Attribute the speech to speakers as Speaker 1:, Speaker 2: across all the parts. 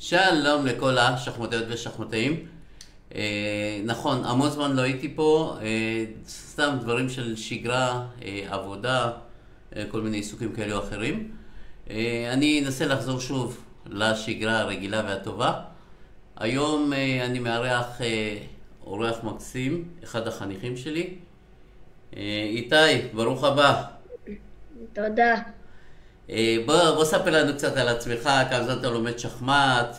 Speaker 1: שלום לכל השחמטאיות ושחמטאים. נכון, המון זמן לא הייתי פה, סתם דברים של שגרה, עבודה, כל מיני עיסוקים כאלה או אחרים. אני אנסה לחזור שוב לשגרה הרגילה והטובה. היום אני מארח אורח מקסים, אחד החניכים שלי. איתי, ברוך הבא.
Speaker 2: תודה.
Speaker 1: בוא ספר לנו קצת על עצמך, כמה זמן אתה לומד שחמט,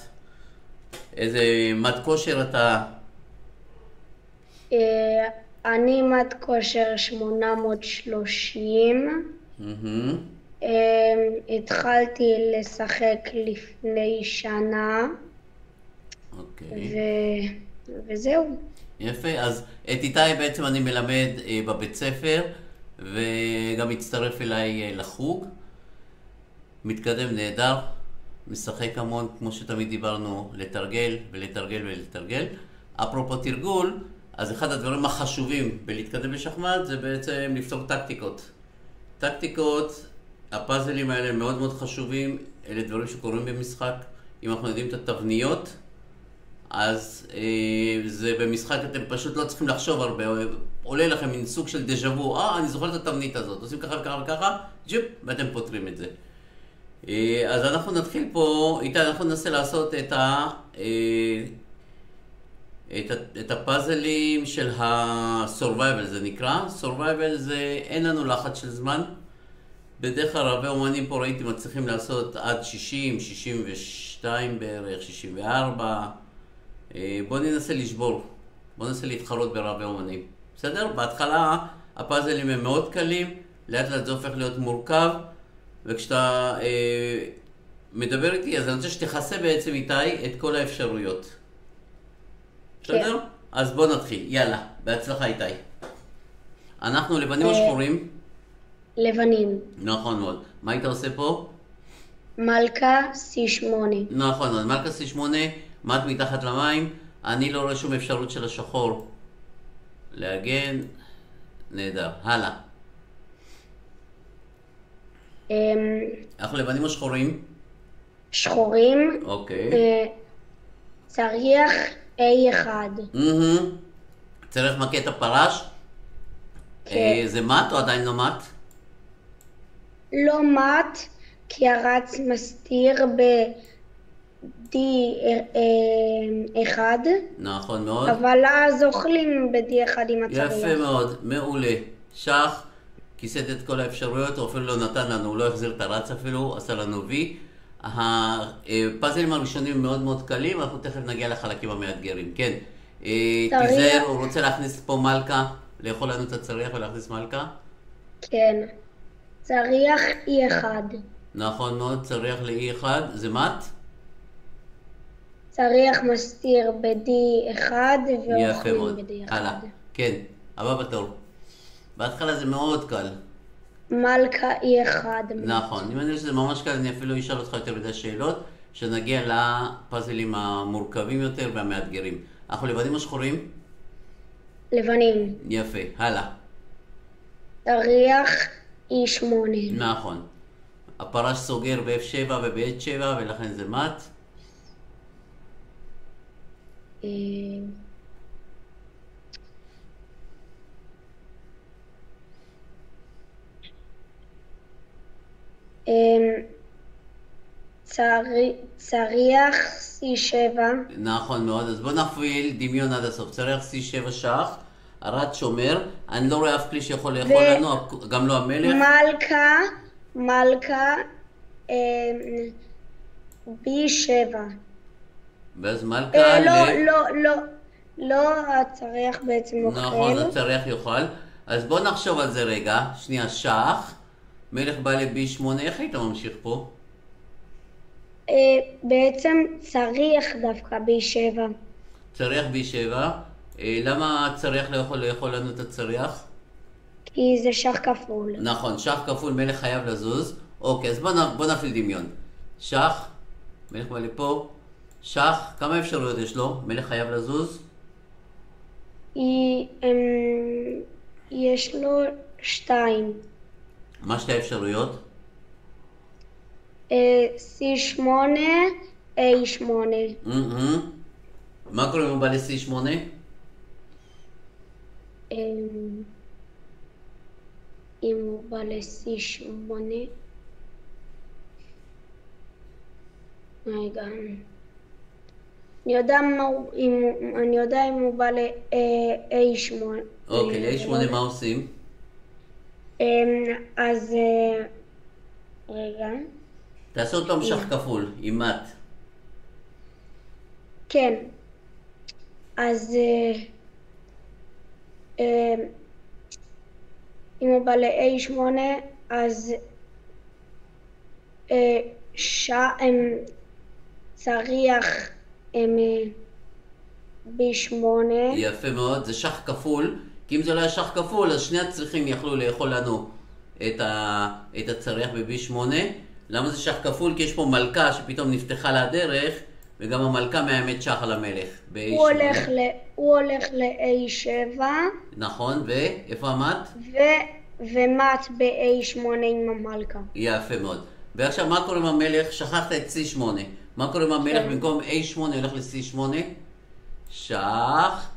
Speaker 1: איזה מד כושר אתה.
Speaker 2: אני מד כושר 830.
Speaker 1: מהמם.
Speaker 2: התחלתי לשחק לפני שנה,
Speaker 1: אוקיי.
Speaker 2: וזהו.
Speaker 1: יפה, אז את איתי בעצם אני מלמד בבית ספר, וגם הצטרף אליי לחוג. מתקדם נהדר, משחק המון, כמו שתמיד דיברנו, לתרגל ולתרגל ולתרגל. אפרופו תרגול, אז אחד הדברים החשובים בלהתקדם בשחמט זה בעצם לפתור טקטיקות. טקטיקות, הפאזלים האלה מאוד מאוד חשובים, אלה דברים שקורים במשחק. אם אנחנו יודעים את התבניות, אז זה במשחק אתם פשוט לא צריכים לחשוב הרבה, עולה לכם מין סוג של דז'ה-וו, אני זוכר את התבנית הזאת, עושים ככה וככה וככה, ג'יפ, ואתם פותרים את זה. אז אנחנו נתחיל פה, איתי אנחנו ננסה לעשות את הפאזלים של ה-survival זה נקרא. survival זה אין לנו לחץ של זמן. בדרך כלל הרבה אומנים פה ראיתי מצליחים לעשות עד 60, 62 בערך, 64. בואו ננסה לשבור, בואו ננסה להתחרות ברבה אומנים. בסדר? בהתחלה הפאזלים הם מאוד קלים, לאט לאט זה הופך להיות מורכב. וכשאתה מדבר איתי, אז אני רוצה שתכסה בעצם איתי את כל האפשרויות. בסדר? אז בוא נתחיל. יאללה, בהצלחה איתי. אנחנו לבנים או שחורים?
Speaker 2: לבנים.
Speaker 1: נכון מאוד. מה היית עושה פה?
Speaker 2: מלכה C8.
Speaker 1: נכון מאוד. מלכה C8, מת מתחת למים. אני לא רואה שום אפשרות של השחור להגן. נהדר. הלאה. אנחנו לבנים או שחורים?
Speaker 2: שחורים.
Speaker 1: אוקיי.
Speaker 2: צריך A1.
Speaker 1: צריך מכה את הפרש?
Speaker 2: כן.
Speaker 1: זה מת או עדיין לא מת?
Speaker 2: לא מת, כי הרץ מסתיר ב-D1,
Speaker 1: נכון מאוד.
Speaker 2: אבל אז אוכלים ב-D1 עם הצריח.
Speaker 1: יפה מאוד, מעולה. שח, כיסת את כל האפשרויות, הוא אפילו לא נתן לנו, הוא לא החזיר את הרץ אפילו, עשה לנו וי. הפאזלים הראשונים מאוד מאוד קלים, אנחנו תכף נגיע לחלקים המאתגרים. כן, תיזהר, הוא רוצה להכניס פה מלכה, לאכול לנו את הצריח ולהכניס מלכה?
Speaker 2: כן. צריח E1.
Speaker 1: נכון מאוד, צריח ל-E1, זה מת?
Speaker 2: צריח מסתיר ב-D1 ואוכלים ב-D1.
Speaker 1: הלאה, כן, הבא בתור. בהתחלה זה מאוד קל.
Speaker 2: מלכה E1.
Speaker 1: נכון, אם אני חושב שזה ממש קל, אני אפילו אשאל אותך יותר מדי שאלות, שנגיע לפאזלים המורכבים יותר והמאתגרים. אנחנו לבנים או שחורים?
Speaker 2: לבנים.
Speaker 1: יפה, הלאה.
Speaker 2: צריח E8.
Speaker 1: נכון. הפרש סוגר ב-F7 וב-H7 ולכן זה מת.
Speaker 2: צריח C7.
Speaker 1: נכון מאוד, אז בוא נפעיל דמיון עד הסוף. צריח C7 שח, הרץ שומר, אני לא רואה אף כלי שיכול לאכול לנו, גם לא המלך.
Speaker 2: מלכה B7.
Speaker 1: ואז מלכה
Speaker 2: לא, הצריח בעצם אוכל.
Speaker 1: נכון, הצריח יאכל. אז בוא נחשוב על זה רגע. שנייה, שח, מלך בא ל-B8, איך היית ממשיך פה?
Speaker 2: בעצם צריח דווקא B7.
Speaker 1: צריח B7, למה הצריח לא יכול לאכול לנו את הצריח?
Speaker 2: כי זה שח כפול.
Speaker 1: נכון, שח כפול, מלך חייב לזוז. אוקיי, אז בוא נפעיל דמיון. שח, מלך בא לפה, שח, כמה אפשרויות יש לו? מלך חייב לזוז?
Speaker 2: יש לו 2.
Speaker 1: מה שתי האפשרויות?
Speaker 2: C8 A8.
Speaker 1: מה קורה אם הוא בא ל-C8?
Speaker 2: אם הוא בא ל-C8, רגע, אני יודע אם הוא בא ל-A8.
Speaker 1: אוקיי, ל-A8 מה עושים?
Speaker 2: אז רגע,
Speaker 1: תעשו אותו משך כפול, עם מת.
Speaker 2: כן, אז אם הוא בא ל-A8, אז צריך B8.
Speaker 1: יפה מאוד, זה שח כפול, כי אם זה לא היה שח כפול, אז שני הצריכים יכלו לאכול לנו את הצריח ב-B8. למה זה שח כפול? כי יש פה מלכה שפתאום נפתחה לה הדרך, וגם המלכה מאמת שח על המלך.
Speaker 2: הוא הולך ל-A7.
Speaker 1: נכון, ואיפה המת?
Speaker 2: ומת ב-A8 עם המלכה.
Speaker 1: יפה מאוד. ועכשיו מה קורה עם המלך? שכחת את C8. מה קורה עם המלך? במקום A8 הולך ל-C8? שח.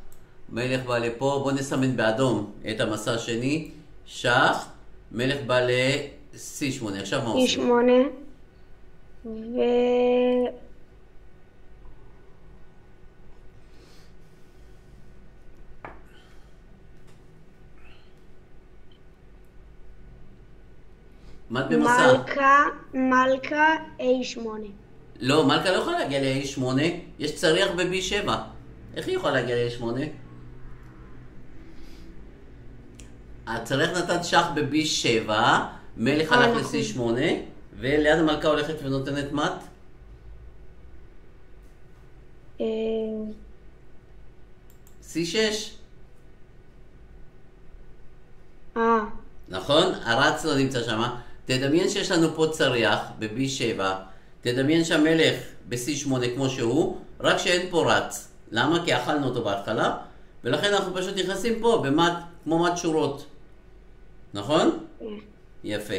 Speaker 1: מלך בא לפה, בוא נסמן באדום את המסע השני. שח. מלך בא ל-C8. עכשיו מה עושים?
Speaker 2: C8.
Speaker 1: מת במסע.
Speaker 2: מלכה A8.
Speaker 1: לא, מלכה לא יכולה להגיע ל-A8. יש צריח ב-B7. איך היא יכולה להגיע ל-A8? הצריח נתן שח ב-B7, מלך הלך ל-C8, וליד המלכה הולכת ונותנת מת? C6. נכון? הרץ לא נמצא שם. תדמיין שיש לנו פה צריח ב-B7, תדמיין שהמלך ב-C8 כמו שהוא, רק שאין פה רץ. למה? כי אכלנו אותו בהתחלה, ולכן אנחנו פשוט נכנסים פה במט, כמו מת שורות. נכון? יפה.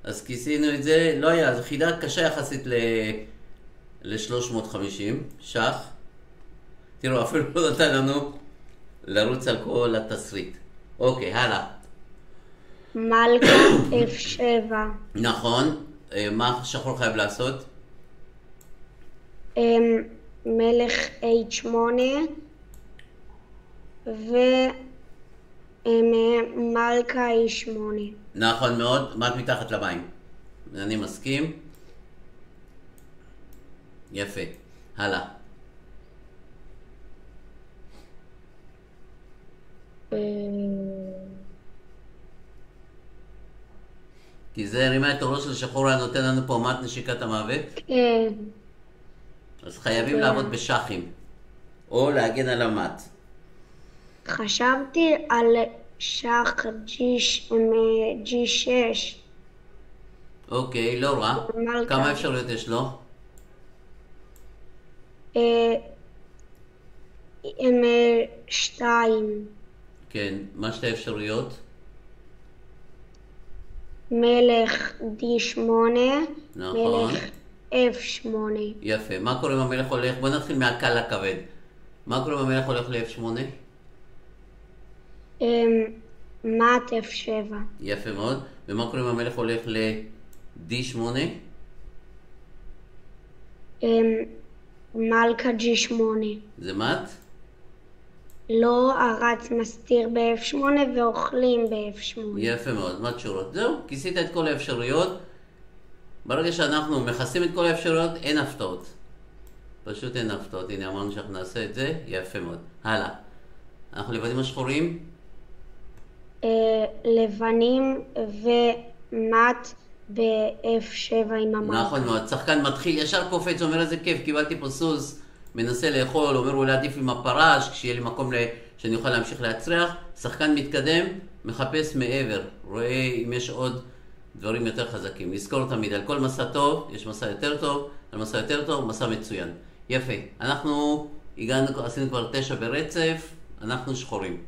Speaker 1: אז כיסינו את זה, לא היה, זו חידה קשה יחסית ל-350, שח. תראו, אפילו לא נתן לנו לרוץ על כל התסריט. אוקיי, הלאה.
Speaker 2: מלכה F7.
Speaker 1: נכון. מה שחור חייב לעשות?
Speaker 2: מלך H8 ומלכה E8.
Speaker 1: נכון מאוד, מת מתחת למים. אני מסכים. יפה. הלאה. כי זה הרימה את הראש של שחור, היה נותן לנו פה מת נשיקת המוות.
Speaker 2: כן.
Speaker 1: אז חייבים לעבוד בשחים. או להגן על המת.
Speaker 2: חשבתי על שח G6.
Speaker 1: אוקיי, לא רע. כמה אפשרויות יש לו?
Speaker 2: הם 2.
Speaker 1: כן, מה שתי אפשרויות?
Speaker 2: מלך D8,
Speaker 1: נכון.
Speaker 2: מלך F8.
Speaker 1: יפה. מה קורה אם המלך הולך? בוא נתחיל מהקל לכבד. מה קורה אם המלך הולך ל-F8?
Speaker 2: מת F7.
Speaker 1: יפה מאוד. ומה קורה אם המלך הולך ל-D8?
Speaker 2: מלכה G8.
Speaker 1: זה מת?
Speaker 2: לא, הרץ מסתיר ב-F8 ואוכלים ב-F8.
Speaker 1: יפה מאוד, מת שורות. זהו, כיסית את כל האפשרויות. ברגע שאנחנו מכסים את כל האפשרויות, אין הפתעות. פשוט אין הפתעות. הנה, אמרנו שאנחנו נעשה את זה. יפה מאוד. הלאה. אנחנו לבנים השחורים?
Speaker 2: לבנים ומת ב-F7 עם המלכה.
Speaker 1: נכון מאוד. שחקן מתחיל, ישר קופץ, אומר איזה כיף, קיבלתי פה סוס, מנסה לאכול, אומר אולי עדיף עם הפרש, כשיהיה לי מקום שאני אוכל להמשיך להצריח. שחקן מתקדם, מחפש מעבר, רואה אם יש עוד דברים יותר חזקים. לזכור תמיד, על כל מסע טוב, יש מסע יותר טוב, על מסע יותר טוב, מסע מצוין. יפה. אנחנו עשינו כבר 9 ברצף, אנחנו שחורים.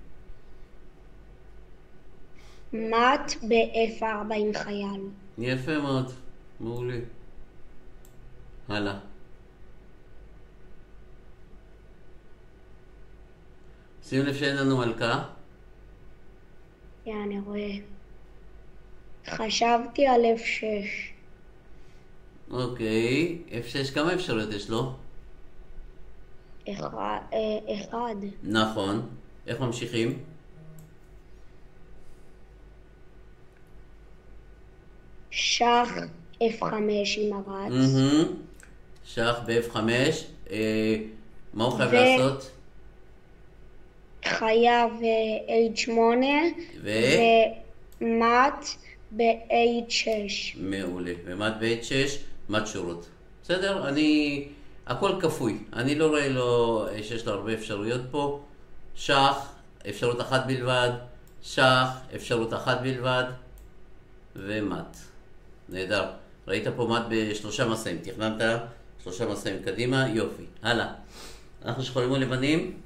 Speaker 2: מת ב-F4 עם חייל.
Speaker 1: יפה מאוד, מעולה. הלאה. שים לב שאין לנו מלכה.
Speaker 2: אני רואה. חשבתי על F6.
Speaker 1: אוקיי, F6 כמה אפשרויות יש לו?
Speaker 2: אחד.
Speaker 1: נכון. איך ממשיכים?
Speaker 2: שח F5 עם הרץ.
Speaker 1: שח ב-F5. מה הוא חייב לעשות?
Speaker 2: חיה ב-H8 ומט ב-H6.
Speaker 1: מעולה. ומט ב-H6, מט שורות. בסדר? הכל כפוי. אני לא רואה לו שיש לו הרבה אפשרויות פה. שח, אפשרות אחת בלבד. שח, אפשרות אחת בלבד. ומט. נהדר. ראית פה מט בשלושה מסעים. תכננת שלושה מסעים קדימה. יופי. הלאה. אנחנו שחורים או לבנים?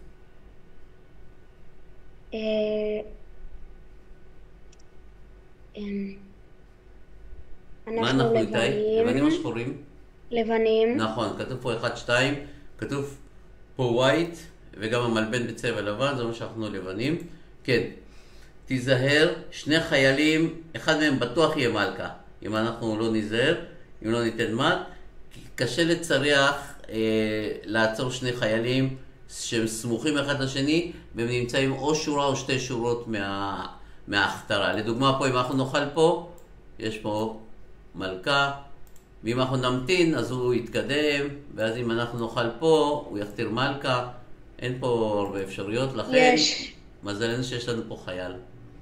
Speaker 1: מה אנחנו איתי? לבנים או שחורים?
Speaker 2: לבנים.
Speaker 1: נכון, כתוב פה 1, 2, כתוב פה white, וגם המלבן בצבע לבן, זה אומר שאנחנו לבנים. כן, תיזהר, שני חיילים, אחד מהם בטוח יהיה מלכה, אם אנחנו לא ניזהר, אם לא ניתן מט, קשה לצריח לעצור שני חיילים שהם סמוכים אחד לשני, והם נמצאים או שורה או שתי שורות מההכתרה. לדוגמה פה, אם אנחנו נאכל פה, יש פה מלכה, ואם אנחנו נמתין אז הוא יתקדם, ואז אם אנחנו נאכל פה, הוא יכתיר מלכה. אין פה הרבה אפשרויות, לכן
Speaker 2: יש.
Speaker 1: מזלנו שיש לנו פה חייל.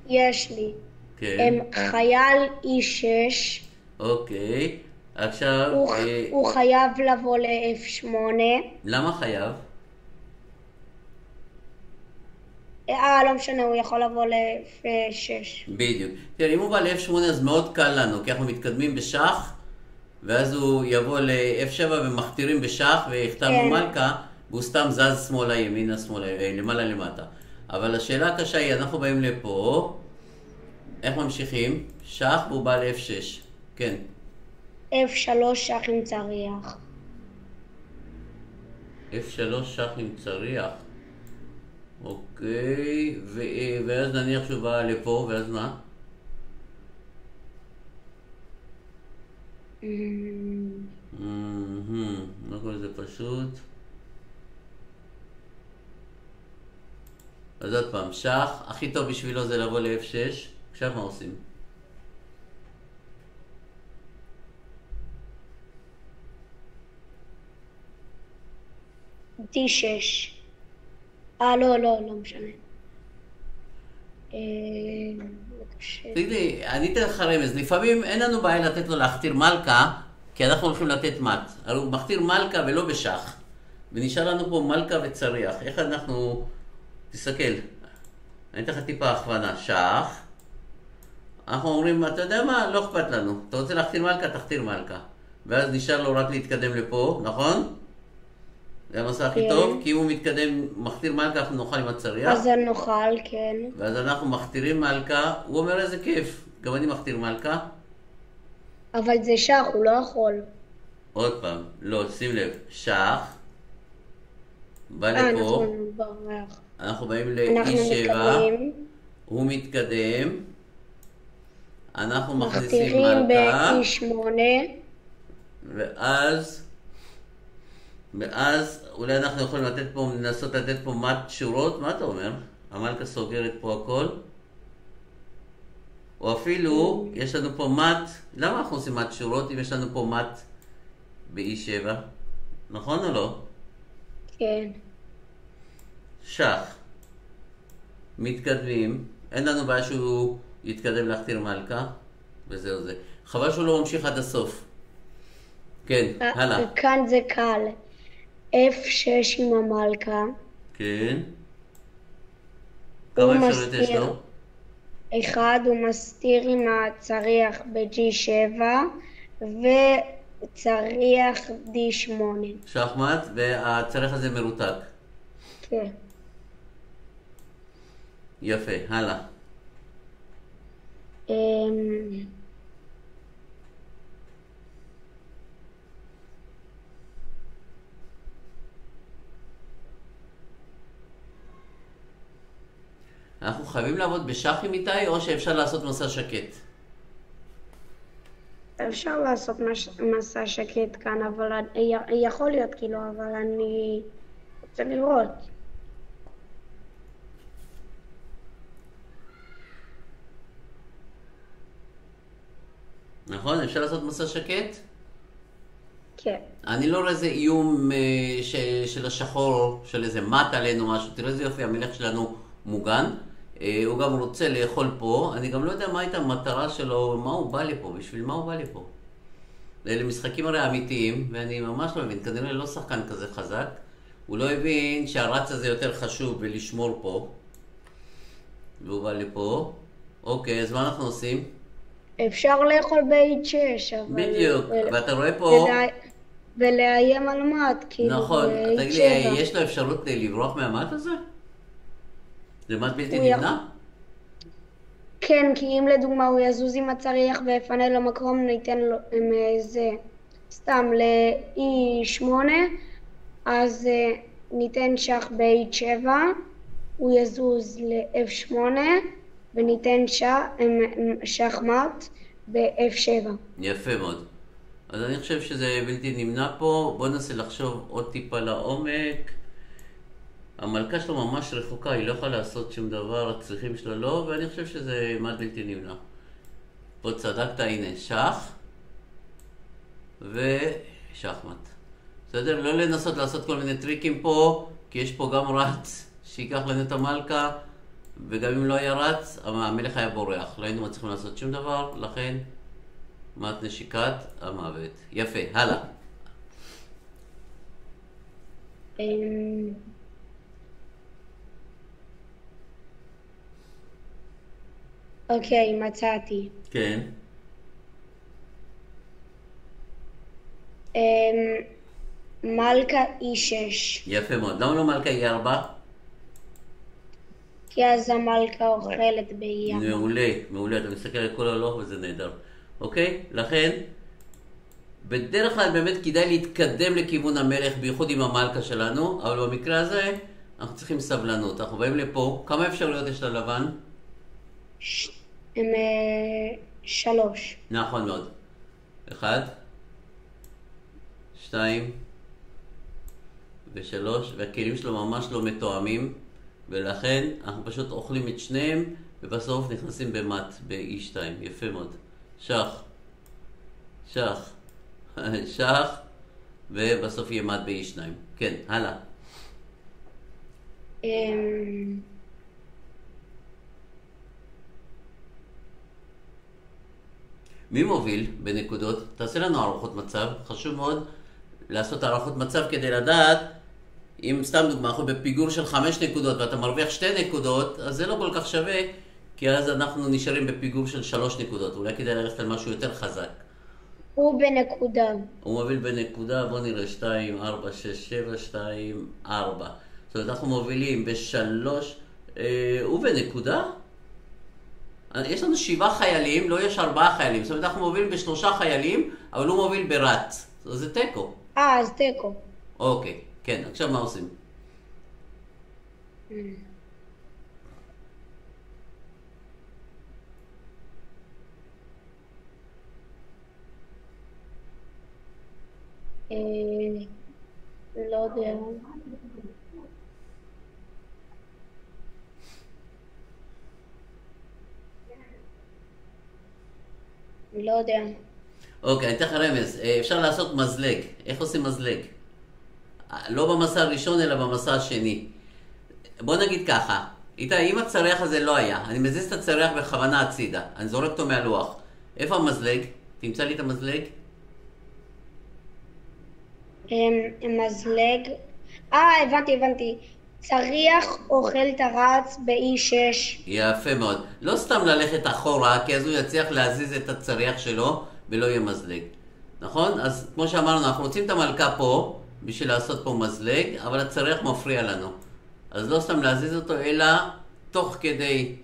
Speaker 2: יש לי.
Speaker 1: כן.
Speaker 2: חייל E6.
Speaker 1: אוקיי, עכשיו...
Speaker 2: הוא חייב לבוא ל-F8.
Speaker 1: למה חייב?
Speaker 2: לא משנה, הוא יכול לבוא ל-F6.
Speaker 1: בדיוק. תראה, אם הוא בא ל-F8 אז מאוד קל לנו, כי אנחנו מתקדמים בשח, ואז הוא יבוא ל-F7 ומכתירים בשח והכתרנו מלכה, והוא סתם זז שמאלה, ימינה, שמאלה, למעלה, למטה. אבל השאלה הקשה היא, אנחנו באים לפה, איך ממשיכים? שח והוא בא ל-F6. כן.
Speaker 2: F3 שח עם צריח.
Speaker 1: F3 שח עם צריח. אוקיי, ואז נניח שהוא בא לפה, ואז מה? לא כל זה פשוט. אז עוד פעם, שח, הכי טוב בשבילו זה לבוא ל-F6. עכשיו מה עושים?
Speaker 2: D6. לא משנה.
Speaker 1: תגיד לי, אני אתן לך רמז, לפעמים אין לנו בעיה לתת לו להכתיר מלכה, כי אנחנו הולכים לתת מט. הרי הוא מכתיר מלכה ולא בשח. ונשאר לנו פה מלכה וצריח. איך אנחנו... תסתכל. אני אתן לך טיפה הכוונה. שח. אנחנו אומרים, אתה יודע מה? לא אכפת לנו. אתה רוצה להכתיר מלכה? תכתיר מלכה. ואז נשאר לו רק להתקדם לפה, נכון? זה המסע הכי טוב, כי אם הוא מתקדם, מכתיר מלכה, אנחנו נאכל עם הצריח.
Speaker 2: אז נאכל, כן.
Speaker 1: ואז אנחנו מכתירים מלכה, הוא אומר איזה כיף, גם אני מכתיר מלכה.
Speaker 2: אבל זה שח, הוא לא יכול.
Speaker 1: עוד פעם, לא, שים לב, שח, בא לפה, אנחנו באים ל-E7, הוא מתקדם, אנחנו מכניסים מלכה, ואז אולי אנחנו יכולים לנסות לתת פה מט שורות, מה אתה אומר? המלכה סוגרת פה הכל. או אפילו, יש לנו פה מט, למה אנחנו עושים מט שורות אם יש לנו פה מט ב-E7? נכון או לא?
Speaker 2: כן.
Speaker 1: שח. מתקדמים, אין לנו בעיה שהוא יתקדם להכתיר מלכה, וזהו זה. חבל שהוא לא ממשיך עד הסוף. כן, הלאה.
Speaker 2: כאן זה קל. F6 עם המלכה.
Speaker 1: כן. כמה אפשרויות יש לו?
Speaker 2: אחד, הוא מסתיר עם הצריח ב-G7 וצריח D8.
Speaker 1: שחמט, והצריח הזה מרותק.
Speaker 2: כן.
Speaker 1: יפה, הלאה. אנחנו חייבים לעבוד בשח עם איתי, או שאפשר לעשות מסע שקט?
Speaker 2: אפשר לעשות מסע שקט כאן, אבל יכול להיות כאילו, אבל אני רוצה לראות.
Speaker 1: נכון? אפשר לעשות מסע שקט?
Speaker 2: כן.
Speaker 1: אני לא רואה איזה איום של השחור, של איזה מט עלינו משהו. תראה איזה יופי, המלך שלנו מוגן. הוא גם רוצה לאכול פה. אני גם לא יודע מה הייתה המטרה שלו, מה הוא בא לפה, בשביל מה הוא בא לפה. אלה משחקים הרי אמיתיים, ואני ממש לא מבין, כנראה לא שחקן כזה חזק. הוא לא הבין שהרץ הזה יותר חשוב ולשמור פה. והוא בא לפה. אוקיי, אז מה אנחנו עושים?
Speaker 2: אפשר לאכול ב-H6, אבל...
Speaker 1: בדיוק, ואתה רואה פה...
Speaker 2: ולאיים על מט, כאילו
Speaker 1: נכון,
Speaker 2: ב-H7.
Speaker 1: תגיד לי, יש לו אפשרות לברוח מהמט הזה? זה מט בלתי נמנע?
Speaker 2: כן, כי אם לדוגמה הוא יזוז עם הצריח ויפנה לו מקום, ניתן לו איזה... סתם ל-E8, אז ניתן שח ב-H7, הוא יזוז ל-F8, וניתן שחמט ב-F7.
Speaker 1: יפה מאוד. אז אני חושב שזה בלתי נמנע פה. בוא ננסה לחשוב עוד טיפה לעומק. המלכה שלו ממש רחוקה, היא לא יכולה לעשות שום דבר, הצריכים שלו לא, ואני חושב שזה מט בלתי נמנע. פה צדקת, הנה, שח ושחמט. בסדר? לא לנסות לעשות כל מיני טריקים פה, כי יש פה גם רץ שיקח לנו את המלכה, וגם אם לא היה רץ, המלך היה בורח. לא היינו מצליחים לעשות שום דבר, לכן מט נשיקת המוות. יפה, הלאה.
Speaker 2: אוקיי, מצאתי.
Speaker 1: כן.
Speaker 2: מלכה E6.
Speaker 1: יפה מאוד. למה לא מלכה E4?
Speaker 2: כי אז המלכה אוכלת ב-E4.
Speaker 1: מעולה, מעולה. אתה מסתכל על כל הלוח וזה נהדר. אוקיי? לכן, בדרך כלל באמת כדאי להתקדם לכיוון המלך, בייחוד עם המלכה שלנו, אבל במקרה הזה אנחנו צריכים סבלנות. אנחנו באים לפה. כמה אפשרויות יש ללבן?
Speaker 2: 3.
Speaker 1: נכון מאוד. 1, 2 ו3, והכלים שלו ממש לא מתואמים, ולכן אנחנו פשוט אוכלים את שניהם, ובסוף נכנסים במט, ב-E2. יפה מאוד. שח, שח, שח, ובסוף יהיה מט ב-E2. כן, הלאה. מי מוביל בנקודות? תעשה לנו הערכות מצב. חשוב מאוד לעשות הערכות מצב כדי לדעת, אם סתם דוגמה, אנחנו בפיגור של 5 נקודות ואתה מרוויח 2 נקודות, אז זה לא כל כך שווה, כי אז אנחנו נשארים בפיגור של 3 נקודות. אולי כדאי ללכת על משהו יותר חזק.
Speaker 2: הוא בנקודה.
Speaker 1: הוא מוביל בנקודה, בוא נראה, 2, 4, 6, 7, 2, 4. זאת אומרת, אנחנו מובילים ב3, הוא בנקודה? יש לנו 7 חיילים, לא יש 4 חיילים. זאת אומרת, אנחנו מובילים ב3 חיילים, אבל הוא מוביל ברץ. זה תיקו.
Speaker 2: אז תיקו.
Speaker 1: אוקיי, כן, עכשיו מה עושים?
Speaker 2: לא יודע. לא יודע.
Speaker 1: אוקיי, אני אתן לך רמז. אפשר לעשות מזלג. איך עושים מזלג? לא במסע הראשון, אלא במסע השני. בוא נגיד ככה. איתי, אם הצריח הזה לא היה, אני מזיז את הצריח בכוונה הצידה. אני זורק אותו מהלוח. איפה המזלג? תמצא לי את המזלג.
Speaker 2: מזלג. הבנתי. צריח אוכל את הרץ ב-E6.
Speaker 1: יפה מאוד. לא סתם ללכת אחורה, כי אז הוא יצליח להזיז את הצריח שלו ולא יהיה מזלג. נכון? אז כמו שאמרנו, אנחנו רוצים את המלכה פה בשביל לעשות פה מזלג, אבל הצריח מפריע לנו. אז לא סתם להזיז אותו, אלא תוך כדי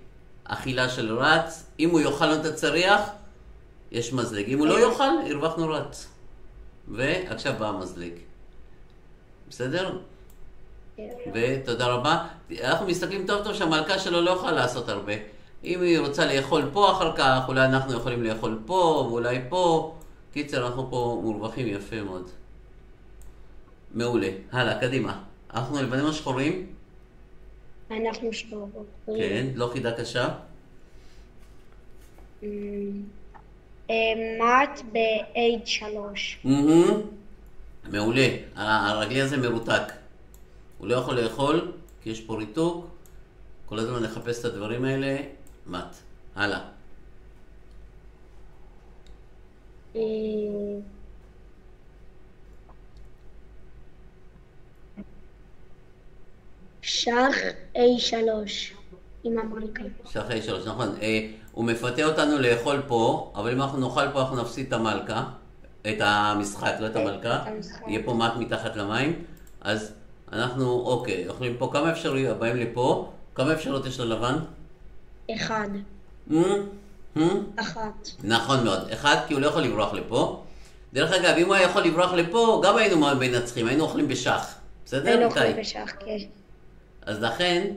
Speaker 1: אכילה של רץ. אם הוא יאכל את הצריח, יש מזלג. אם הוא לא יאכל, הרווחנו רץ. ועכשיו בא המזלג. בסדר? ותודה רבה. אנחנו מסתכלים טוב טוב שהמלכה שלו לא יכולה לעשות הרבה. אם היא רוצה לאכול פה אחר כך, אולי אנחנו יכולים לאכול פה, ואולי פה. קיצר, אנחנו פה מורווחים יפה מאוד. מעולה. הלאה, קדימה. אנחנו לבנים השחורים?
Speaker 2: אנחנו שחורים.
Speaker 1: כן, לא חידה קשה.
Speaker 2: מת ב-H3.
Speaker 1: מעולה. הרגלי הזה מרותק. הוא לא יכול לאכול, כי יש פה ריתוק. כל הזמן נחפש את הדברים האלה. מת. הלאה.
Speaker 2: שח A3 עם המלכה.
Speaker 1: שח A3, נכון. הוא מפתה אותנו לאכול פה, אבל אם אנחנו נאכל פה, אנחנו נפסיד את המלכה. את המשחק, לא את המלכה. יהיה פה מת מתחת למים. אז אנחנו, אוקיי, אוכלים פה כמה אפשרויות, באים לפה. כמה אפשרויות יש ללבן?
Speaker 2: 1. 1.
Speaker 1: נכון מאוד. 1, כי הוא לא יכול לברוח לפה. דרך אגב, אם הוא היה יכול לברוח לפה, גם היינו מנצחים, היינו אוכלים בשח. בסדר?
Speaker 2: היינו אוכלים בשח, כן.
Speaker 1: אז לכן,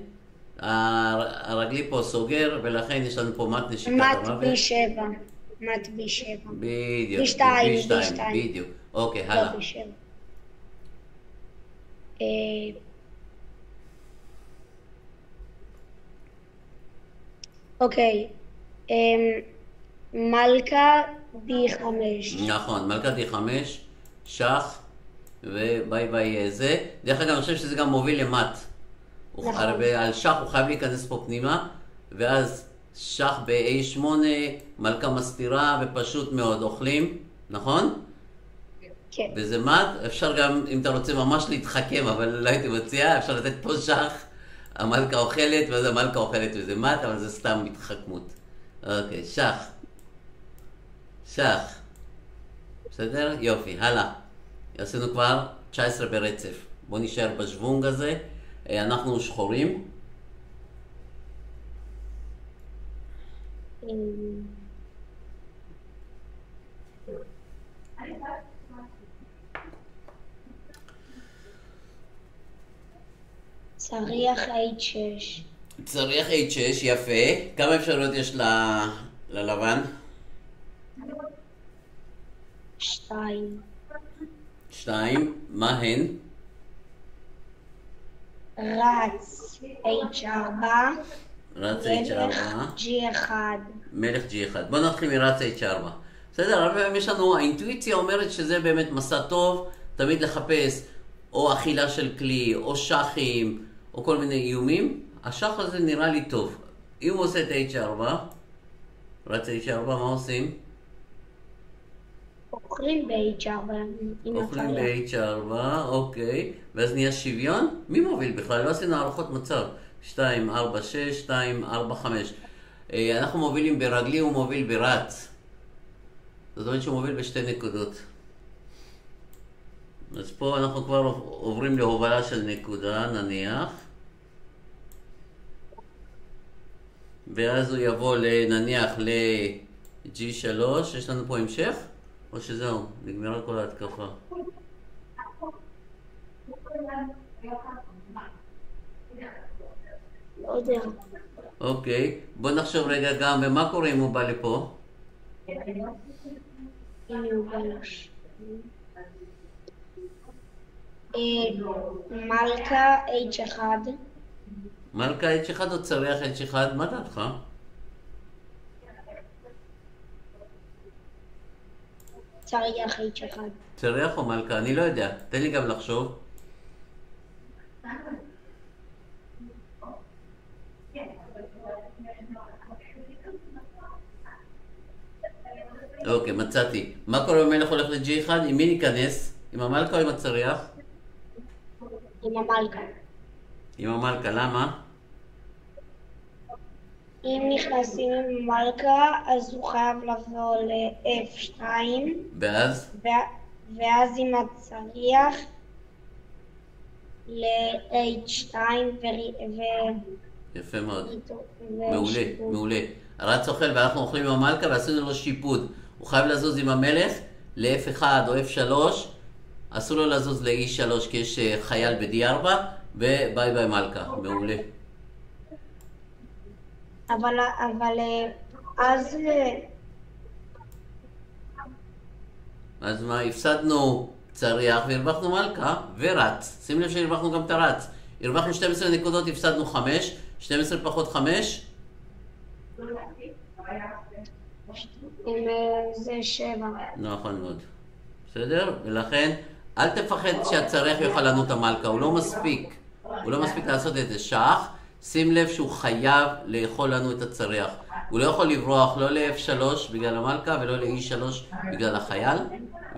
Speaker 1: הרגלי פה סוגר, ולכן יש לנו פה מת נשיקת המוות.
Speaker 2: מת B7. מת B7.
Speaker 1: בדיוק.
Speaker 2: B2.
Speaker 1: בדיוק. אוקיי, הלאה.
Speaker 2: אוקיי. מלכה D5.
Speaker 1: נכון, מלכה D5, שח, וביי ביי זה. דרך אגב, אני חושב שזה גם מוביל למט.
Speaker 2: נכון.
Speaker 1: על שח הוא חייב להיכנס פה פנימה, ואז שח ב-A8, מלכה מסתירה, ופשוט מאוד אוכלים, נכון?
Speaker 2: כן.
Speaker 1: וזה מט, אפשר גם, אם אתה רוצה ממש להתחכם, אבל לא הייתי מציע, אפשר לתת פה שח, המלכה אוכלת, ואז המלכה אוכלת וזה מט, אבל זה סתם התחכמות. אוקיי, שח. שח. בסדר? יופי, הלאה. עשינו כבר 19 ברצף. בואו נשאר בשוונג הזה. אנחנו שחורים.
Speaker 2: צריח H6.
Speaker 1: צריח H6, יפה. כמה אפשרויות יש ללבן?
Speaker 2: 2.
Speaker 1: 2. מה הן?
Speaker 2: רץ H4.
Speaker 1: רץ H4.
Speaker 2: G1.
Speaker 1: מלך G1. בואו נתחיל מרץ H4. בסדר, הרבה פעמים יש לנו, האינטואיציה אומרת שזה באמת מסע טוב, תמיד לחפש או אכילה של כלי, או שחים, או כל מיני איומים. השח הזה נראה לי טוב. אם הוא עושה את H4, רץ H4, מה עושים?
Speaker 2: אוכלים ב-H4.
Speaker 1: אוכלים ב-H4, אוקיי. ואז נהיה שוויון? מי מוביל בכלל? לא עשינו הערכות מצב. 2, 4, 6, 2, 4, 5. אנחנו מובילים ברגלי, הוא מוביל ברץ. זאת אומרת שהוא מוביל בשתי נקודות. אז פה אנחנו כבר עוברים להובלה של נקודה, נניח. ואז הוא יבוא נניח ל-G3, יש לנו פה המשך? או שזהו, נגמרה כל ההתקפה.
Speaker 2: לא יודע.
Speaker 1: אוקיי, בוא נחשוב רגע גם, ומה קורה אם הוא בא לפה?
Speaker 2: אם הוא בא מלכה H1.
Speaker 1: מלכה H1 או צריח H1? מה דעתך?
Speaker 2: צריח H1.
Speaker 1: צריח או מלכה? אני לא יודע. תן לי גם לחשוב. אוקיי, מצאתי. מה קורה אם המלך הולך ל-G1? עם מי ניכנס? עם המלכה או עם הצריח?
Speaker 2: עם המלכה.
Speaker 1: עם המלכה, למה?
Speaker 2: אם נכנסים עם מלכה, אז הוא חייב לבוא ל-F2.
Speaker 1: ואז?
Speaker 2: ואז עם הצריח ל-H2
Speaker 1: יפה מאוד. מעולה, מעולה. הרץ אוכל ואנחנו אוכלים עם המלכה ועשינו לו שיפוד. הוא חייב לזוז עם המלך ל-F1 או F3. אסור לו לזוז ל-E3 כי יש חייל ב-D4. וביי ביי מלכה, מעולה.
Speaker 2: אבל אז
Speaker 1: אז מה, הפסדנו צריח והרווחנו מלכה ורץ. שים לב שהרווחנו גם את הרץ. הרווחנו 12 נקודות, הפסדנו 5, 12 פחות 5.
Speaker 2: זה 7.
Speaker 1: נכון מאוד. בסדר? ולכן, אל תפחד שהצריח יוכל לנו את המלכה, הוא לא מספיק. הוא לא מספיק לעשות את זה שח. שים לב שהוא חייב לאכול לנו את הצריח. הוא לא יכול לברוח לא ל-F3 בגלל המלכה ולא ל-E3 בגלל החייל.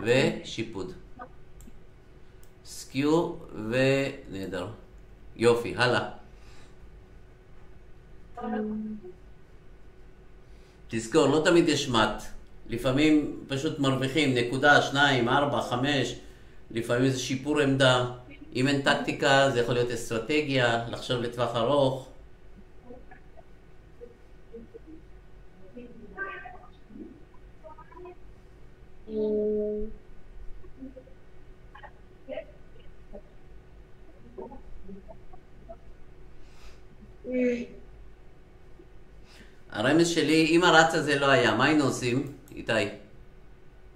Speaker 1: ושיפוד. סקיו ונהדר. יופי, הלאה. תזכור, לא תמיד יש מת. לפעמים פשוט מרוויחים נקודה, 2, 4, 5. לפעמים זה שיפור עמדה. אם אין טקטיקה, זה יכול להיות אסטרטגיה, לחשוב לטווח ארוך. הרמז שלי, אם הרץ הזה לא היה, מה היינו עושים, איתי?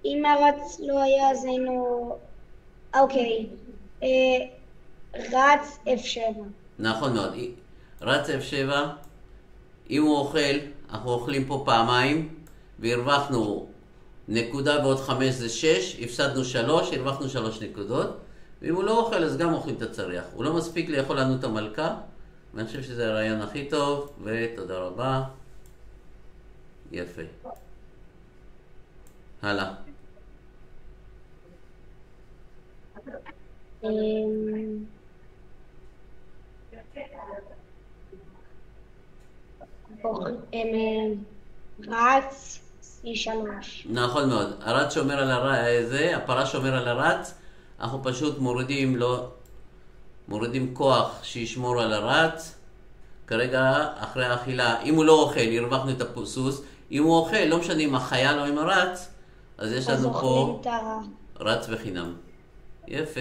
Speaker 2: אם הרץ לא היה, אז היינו... אוקיי. רץ F7.
Speaker 1: נכון מאוד. רץ F7, אם הוא אוכל, אנחנו אוכלים פה פעמיים, והרווחנו נקודה ועוד 5 זה 6, הפסדנו 3, הרווחנו 3 נקודות, ואם הוא לא אוכל, אז גם אוכלים את הצריח. הוא לא מספיק לאכול לנו את המלכה, ואני חושב שזה הרעיון הכי טוב, ותודה רבה. יפה. הלאה.
Speaker 2: רץ C3.
Speaker 1: נכון מאוד. הרץ שומר על זה, הפרה שומר על הרץ, אנחנו פשוט מורידים כוח שישמור על הרץ. כרגע, אחרי האכילה, אם הוא לא אוכל, הרווחנו את הסוס. אם הוא אוכל, לא משנה אם החייל או עם הרץ, אז יש לנו פה רץ בחינם. יפה.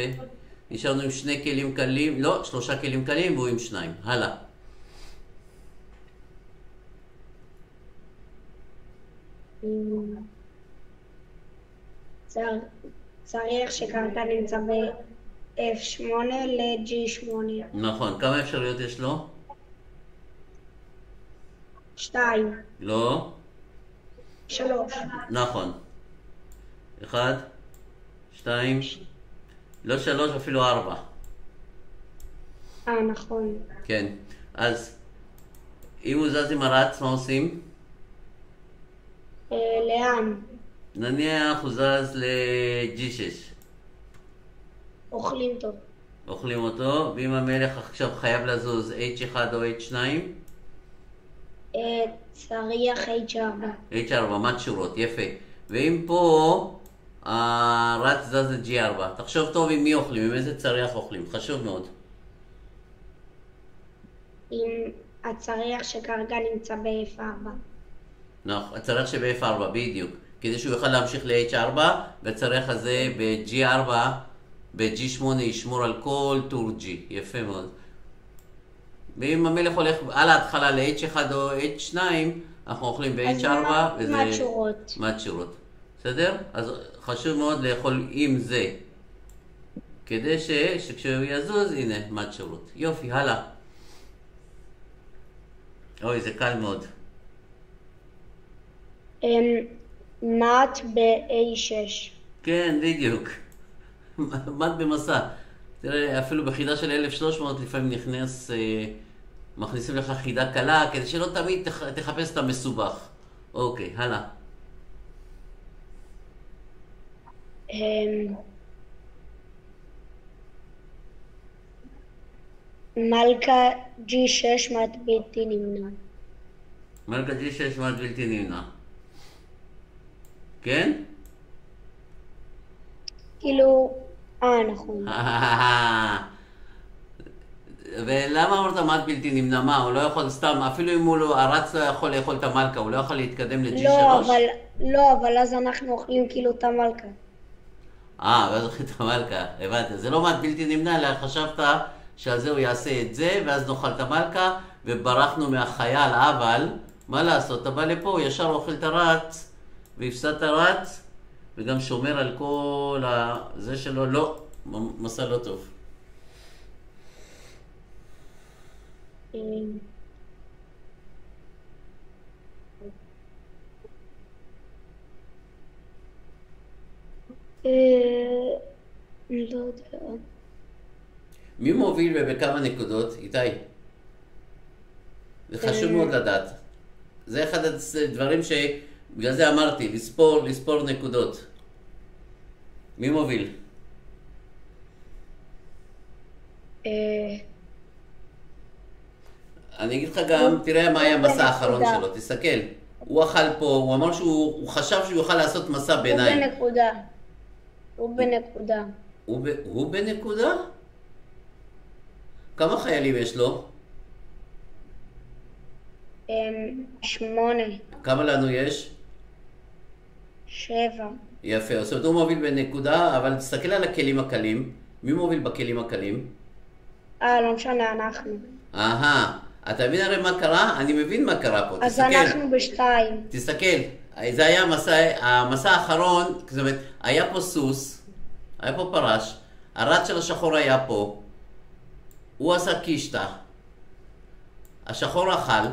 Speaker 1: נשארנו עם 2 כלים קלים, לא, 3 כלים קלים והוא עם 2. הלאה.
Speaker 2: צריך שקרקע נמצא ב-F8 ל-G8.
Speaker 1: נכון, כמה אפשרויות יש לו?
Speaker 2: 2.
Speaker 1: לא.
Speaker 2: 3.
Speaker 1: נכון. 1, 2, לא 3 אפילו 4.
Speaker 2: נכון.
Speaker 1: כן. אז אם הוא זז עם הרץ, מה עושים?
Speaker 2: לאן?
Speaker 1: נניח הוא זז ל-G6.
Speaker 2: אוכלים טוב.
Speaker 1: אוכלים אותו, ואם המלך עכשיו חייב לזוז H1 או H2?
Speaker 2: צריך H4.
Speaker 1: H4, מת שורות, יפה. ואם פה הרץ זז ל-G4, תחשוב טוב עם מי אוכלים, עם איזה צריח אוכלים, חשוב מאוד.
Speaker 2: עם הצריח שכרגע נמצא ב-F4.
Speaker 1: נכון, הצריח שב-F4, בדיוק. כדי שהוא יוכל להמשיך ל-H4, והצריח הזה ב-G4, ב-G8 ישמור על כל טור G. יפה מאוד. ואם המלך הולך על ההתחלה ל-H1 או H2, אנחנו אוכלים ב-H4,
Speaker 2: וזה... מת שורות.
Speaker 1: מת שורות. בסדר? אז חשוב מאוד לאכול עם זה. כדי שכשהוא יזוז, הנה, מת שורות. יופי, הלאה. אוי, זה קל מאוד.
Speaker 2: מת ב-A6.
Speaker 1: כן, בדיוק. מת במסע. תראה, אפילו בחידה של 1300 לפעמים מכניסים לך חידה קלה, כדי שלא תמיד תחפש את המסובך. אוקיי, הלאה.
Speaker 2: מלכה G6 מת בלתי נמנע.
Speaker 1: מלכה G6 מת בלתי נמנע. כן?
Speaker 2: כאילו, נכון.
Speaker 1: ולמה אמרת מת בלתי נמנע? מה, הוא לא יכול סתם, אפילו אם הרץ לא יכול לאכול את המלכה, הוא לא יכול להתקדם ל-G3?
Speaker 2: לא, אבל אז אנחנו אוכלים כאילו את המלכה.
Speaker 1: ואז אוכלים את המלכה, הבנתי. זה לא מת בלתי נמנע, אלא חשבת שעל זה הוא יעשה את זה, ואז נאכל את המלכה, וברחנו מהחייל, אבל, מה לעשות, אתה בא לפה, הוא ישר אוכל את הרץ, והפסד את הרץ, וגם שומר על כל זה שלו, לא, מסע לא טוב.
Speaker 2: לא יודע.
Speaker 1: מי מוביל ובכמה נקודות? איתי. זה חשוב מאוד לדעת. זה אחד הדברים בגלל זה אמרתי, לספור נקודות. מי מוביל? אני אגיד לך גם, תראה מה היה המסע האחרון שלו, תסתכל. הוא אכל פה, הוא אמר שהוא חשב שהוא יוכל לעשות מסע ביניים.
Speaker 2: הוא בנקודה.
Speaker 1: הוא בנקודה? כמה חיילים יש לו?
Speaker 2: 8.
Speaker 1: כמה לנו יש?
Speaker 2: 7.
Speaker 1: יפה, זאת אומרת הוא מוביל בנקודה, אבל תסתכל על הכלים הקלים. מי מוביל בכלים הקלים?
Speaker 2: לא משנה, אנחנו.
Speaker 1: אתה מבין הרי מה קרה? אני מבין מה קרה פה,
Speaker 2: אז אנחנו ב2.
Speaker 1: תסתכל, זה היה המסע האחרון, זאת אומרת, היה פה סוס, היה פה פרש, הרץ של השחור היה פה, הוא עשה קישטה, השחור אכל,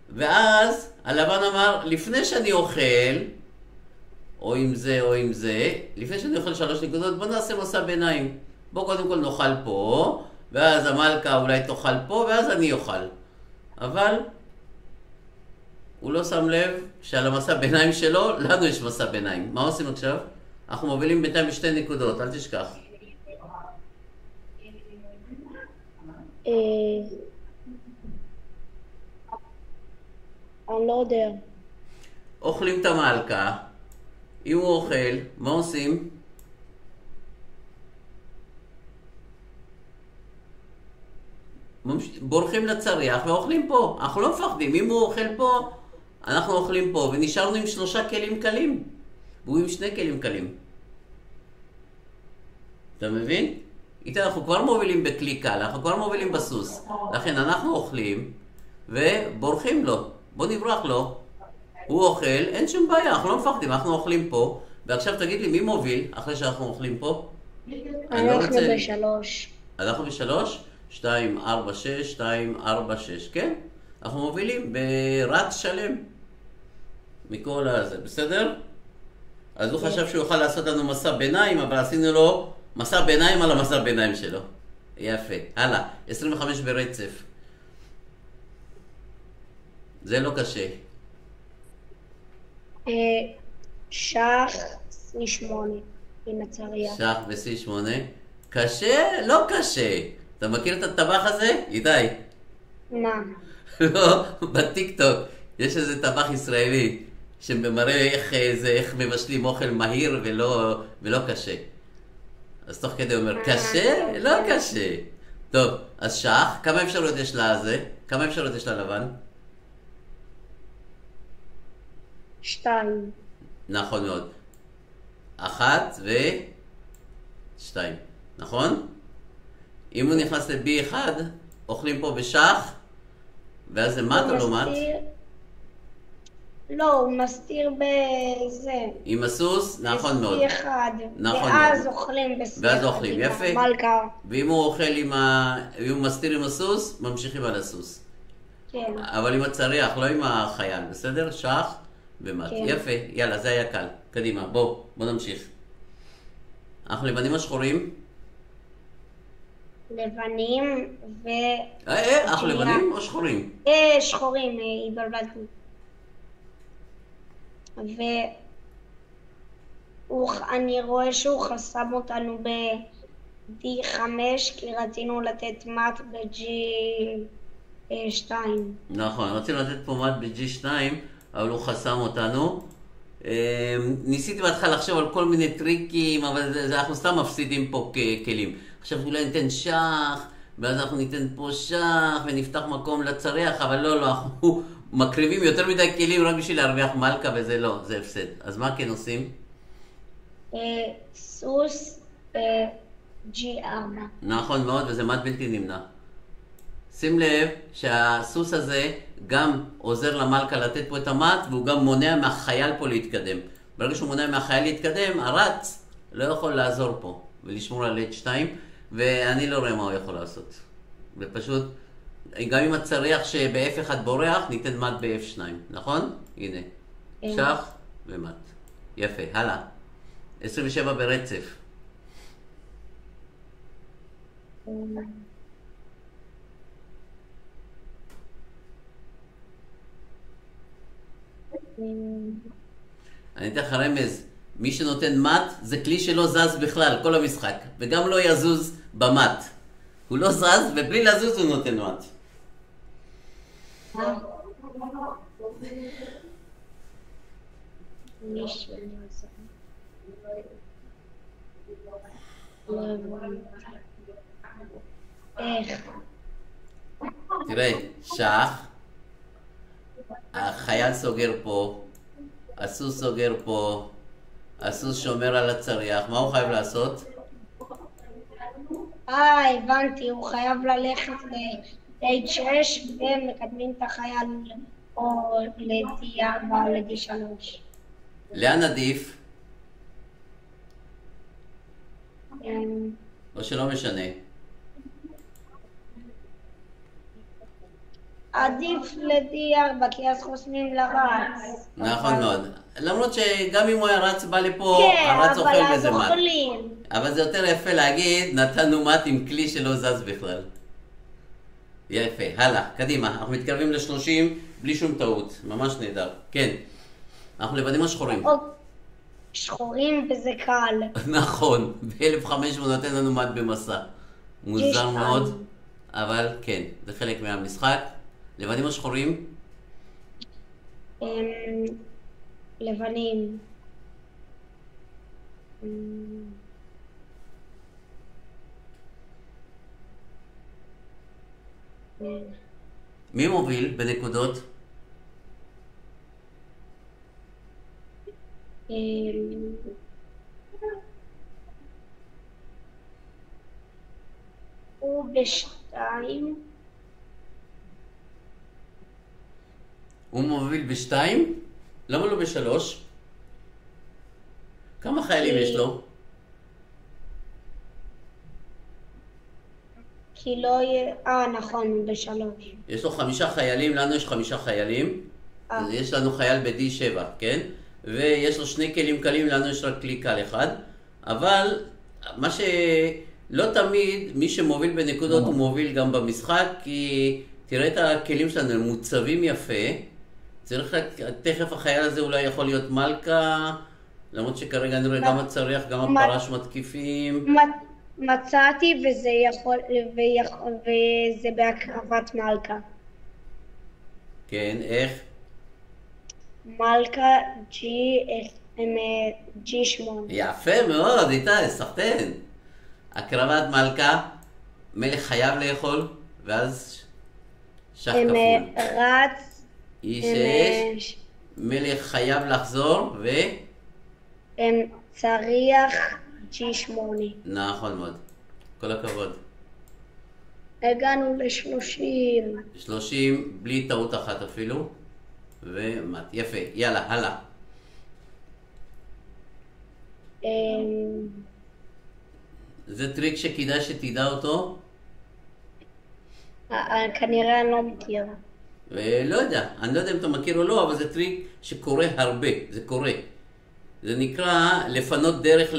Speaker 1: ואז הלבן אמר, לפני שאני אוכל, או עם זה או עם זה, לפני שאני אוכל 3 נקודות, בוא נעשה מסע ביניים. בוא קודם כל נאכל פה, ואז המלכה אולי תאכל פה, ואז אני אוכל. אבל הוא לא שם לב שעל המסע ביניים שלו, לנו יש מסע ביניים. מה עושים עכשיו? אנחנו מובילים בינתיים ב2 נקודות, אל תשכח.
Speaker 2: אני לא יודע.
Speaker 1: אוכלים את המלכה, אם הוא אוכל, מה עושים? בורחים לצריח ואוכלים פה. אנחנו לא מפחדים, אם הוא אוכל פה, אנחנו אוכלים פה, ונשארנו עם 3 כלים קלים. והוא עם 2 כלים קלים. אתה מבין? איתה אנחנו כבר מובילים בכלי קל, אנחנו כבר מובילים בסוס. לכן אנחנו אוכלים ובורחים לו. בוא נברח לו. הוא אוכל, אין שום בעיה, אנחנו לא מפחדים, אנחנו אוכלים פה. ועכשיו תגיד לי, מי מוביל אחרי שאנחנו אוכלים פה?
Speaker 2: אנחנו ב3.
Speaker 1: אנחנו ב3? 2, 4, 6, 2, 4, 6, כן? אנחנו מובילים ברץ שלם. מכל הזה, בסדר? אז הוא חשב שהוא יוכל לעשות לנו מסע ביניים, אבל עשינו לו מסע ביניים על המסע ביניים שלו. יפה. הלאה, 25 ברצף. זה לא קשה.
Speaker 2: שח C8 עם הצריח.
Speaker 1: שח ב-C8. קשה? לא קשה. אתה מכיר את הטבח הזה? איתי.
Speaker 2: מה?
Speaker 1: לא, בטיקטוק. יש איזה טבח ישראלי שמראה איך מבשלים אוכל מהיר ולא קשה. אז תוך כדי אומר, קשה? לא קשה. טוב, אז שח, כמה אפשרויות יש לה זה? כמה אפשרויות יש לה לבן?
Speaker 2: 2.
Speaker 1: נכון מאוד. 1 ו-2. נכון? אם הוא נכנס ל-B1, אוכלים פה בשח, ואז זה מט או לא מט?
Speaker 2: לא, הוא מסתיר בזה. עם
Speaker 1: הסוס? נכון מאוד.
Speaker 2: ב-C1. ואז אוכלים ב-C1.
Speaker 1: ואז אוכלים, יפה.
Speaker 2: מלכה.
Speaker 1: ואם הוא אוכל אם הוא מסתיר עם הסוס, ממשיכים על הסוס.
Speaker 2: כן.
Speaker 1: אבל עם הצריח, לא עם החייל, בסדר? שח ומט.
Speaker 2: כן.
Speaker 1: יפה, יאללה, זה היה קל. קדימה, בוא נמשיך. אנחנו לבנים או שחורים?
Speaker 2: לבנים ו...
Speaker 1: אנחנו לבנים או שחורים?
Speaker 2: שחורים, התבלבלתי. ואני רואה שהוא חסם אותנו ב-D5 כי רצינו לתת מט ב-G2.
Speaker 1: נכון, רצינו לתת פה מט ב-G2, אבל הוא חסם אותנו. ניסיתי בהתחלה לחשוב על כל מיני טריקים, אבל אנחנו סתם מפסידים פה כלים. עכשיו אולי ניתן שח, ואז אנחנו ניתן פה שח, ונפתח מקום לצריח, אבל לא, אנחנו מקריבים יותר מדי כלים רק בשביל להרוויח מלכה, וזה לא, זה הפסד. אז מה כן עושים?
Speaker 2: סוס G4.
Speaker 1: נכון מאוד, וזה מט בלתי נמנע. שים לב שהסוס הזה גם עוזר למלכה לתת פה את המט, והוא גם מונע מהחייל פה להתקדם. ברגע שהוא מונע מהחייל להתקדם, הרץ לא יכול לעזור פה ולשמור על H2, ואני לא רואה מה הוא יכול לעשות. ופשוט, גם אם הצריח שב-F1 בורח, ניתן מט ב-F2, נכון? הנה, שח ומט. יפה, הלאה. 27 ברצף. אני אתן לך רמז, מי שנותן מט זה כלי שלא זז בכלל, כל המשחק, וגם לא יזוז במט. הוא לא זז, ובלי לזוז הוא נותן מט.
Speaker 2: איך?
Speaker 1: תראה, שח, החייל סוגר פה, הסוס סוגר פה, הסוס שומר על הצריח, מה הוא חייב לעשות?
Speaker 2: הבנתי, הוא חייב ללכת ל-H6 ומקדמים את החייל או ל-D4 או ל-D3.
Speaker 1: לאן עדיף? או שלא משנה?
Speaker 2: עדיף ל-D4 כי אז חוסמים לרץ.
Speaker 1: נכון מאוד. למרות שגם אם הוא היה רץ בא לפה,
Speaker 2: כן,
Speaker 1: הרץ
Speaker 2: אבל
Speaker 1: אוכל
Speaker 2: אז
Speaker 1: בזה מט.
Speaker 2: אוכלים.
Speaker 1: אבל זה יותר יפה להגיד, נתנו מט עם כלי שלא זז בכלל. יפה, הלאה, קדימה. אנחנו מתקרבים ל-30 בלי שום טעות. ממש נהדר. כן. אנחנו לבנים השחורים.
Speaker 2: שחורים וזה קל.
Speaker 1: נכון, ב-1500 נותן לנו מט במסע. מוזר מאוד, אבל כן, זה חלק מהמשחק. לבנים השחורים?
Speaker 2: לבנים.
Speaker 1: מי מוביל בנקודות?
Speaker 2: הוא בשתיים.
Speaker 1: הוא מוביל בשתיים? למה לא בשלוש? כמה חיילים יש לו?
Speaker 2: כי לא יהיה... נכון, הוא בשלוש.
Speaker 1: יש לו 5 חיילים, לנו יש 5 חיילים. אז יש לנו חייל ב-D7, כן? ויש לו 2 כלים קלים, לנו יש רק כלי קל אחד. אבל מה שלא תמיד, מי שמוביל בנקודות הוא מוביל גם במשחק, כי תראה את הכלים שלנו, הם מוצבים יפה. צריך רק, תכף החייל הזה אולי יכול להיות מלכה, למרות שכרגע אני רואה גם הצריח, גם הפרש מתקיפים.
Speaker 2: מצאתי וזה בהקרבת מלכה.
Speaker 1: כן, איך?
Speaker 2: מלכה G8.
Speaker 1: יפה מאוד, איתי, סחטן. הקרבת מלכה, מלך חייב לאכול, ואז שח כפול.
Speaker 2: רץ.
Speaker 1: E6, מלך חייב לחזור,
Speaker 2: צריח G8.
Speaker 1: נכון מאוד, כל הכבוד.
Speaker 2: הגענו ל-30.
Speaker 1: 30 בלי טעות אחת אפילו. ומט, יפה, יאללה, הלאה. זה טריק שכדאי שתדע אותו?
Speaker 2: כנראה אני לא מכיר.
Speaker 1: לא יודע, אני לא יודע אם אתה מכיר או לא, אבל זה טריק שקורה הרבה, זה קורה. זה נקרא לפנות דרך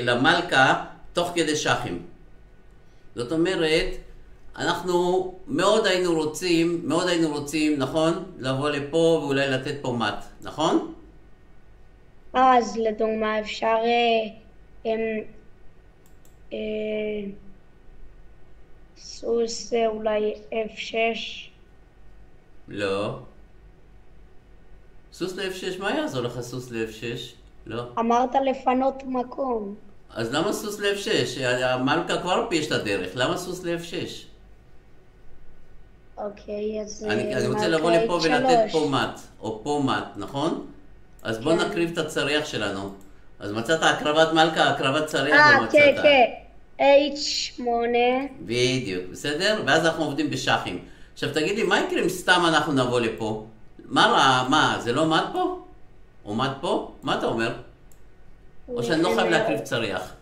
Speaker 1: למלכה תוך כדי שחים. זאת אומרת, אנחנו מאוד היינו רוצים, נכון? לבוא לפה ואולי לתת פה מט, נכון?
Speaker 2: אז לדוגמה אפשר סוס אולי F6.
Speaker 1: לא. סוס ל-F6, מה יעזור לך סוס ל-F6? לא.
Speaker 2: אמרת לפנות מקום.
Speaker 1: אז למה סוס ל-F6? המלכה כבר פה יש לה דרך, למה סוס ל-F6?
Speaker 2: אוקיי, אז
Speaker 1: אני רוצה לבוא לפה ולתת פה מט, או פה מט, נכון? אז בוא נקריב את הצריח שלנו. אז מצאת הקרבת מלכה, הקרבת צריח לא מצאת.
Speaker 2: כן. H8.
Speaker 1: בדיוק, בסדר? ואז אנחנו עובדים בשחים. עכשיו תגיד לי, מה יקרה אם סתם אנחנו נבוא לפה? מה, זה לא מד פה? או מד פה? מה אתה אומר? או שאני לא חייב להקריב צריח?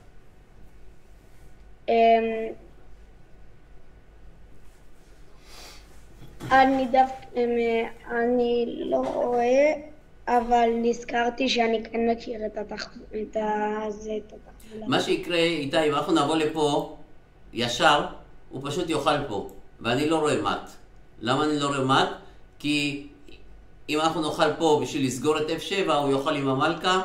Speaker 2: אני לא רואה, אבל נזכרתי שאני כן מכיר את התחבולה.
Speaker 1: מה שיקרה, איתי, אם אנחנו נבוא לפה ישר, הוא פשוט יאכל פה, ואני לא רואה מט. למה אני לא רואה מט? כי אם אנחנו נאכל פה בשביל לסגור את F7, הוא יאכל עם המלכה,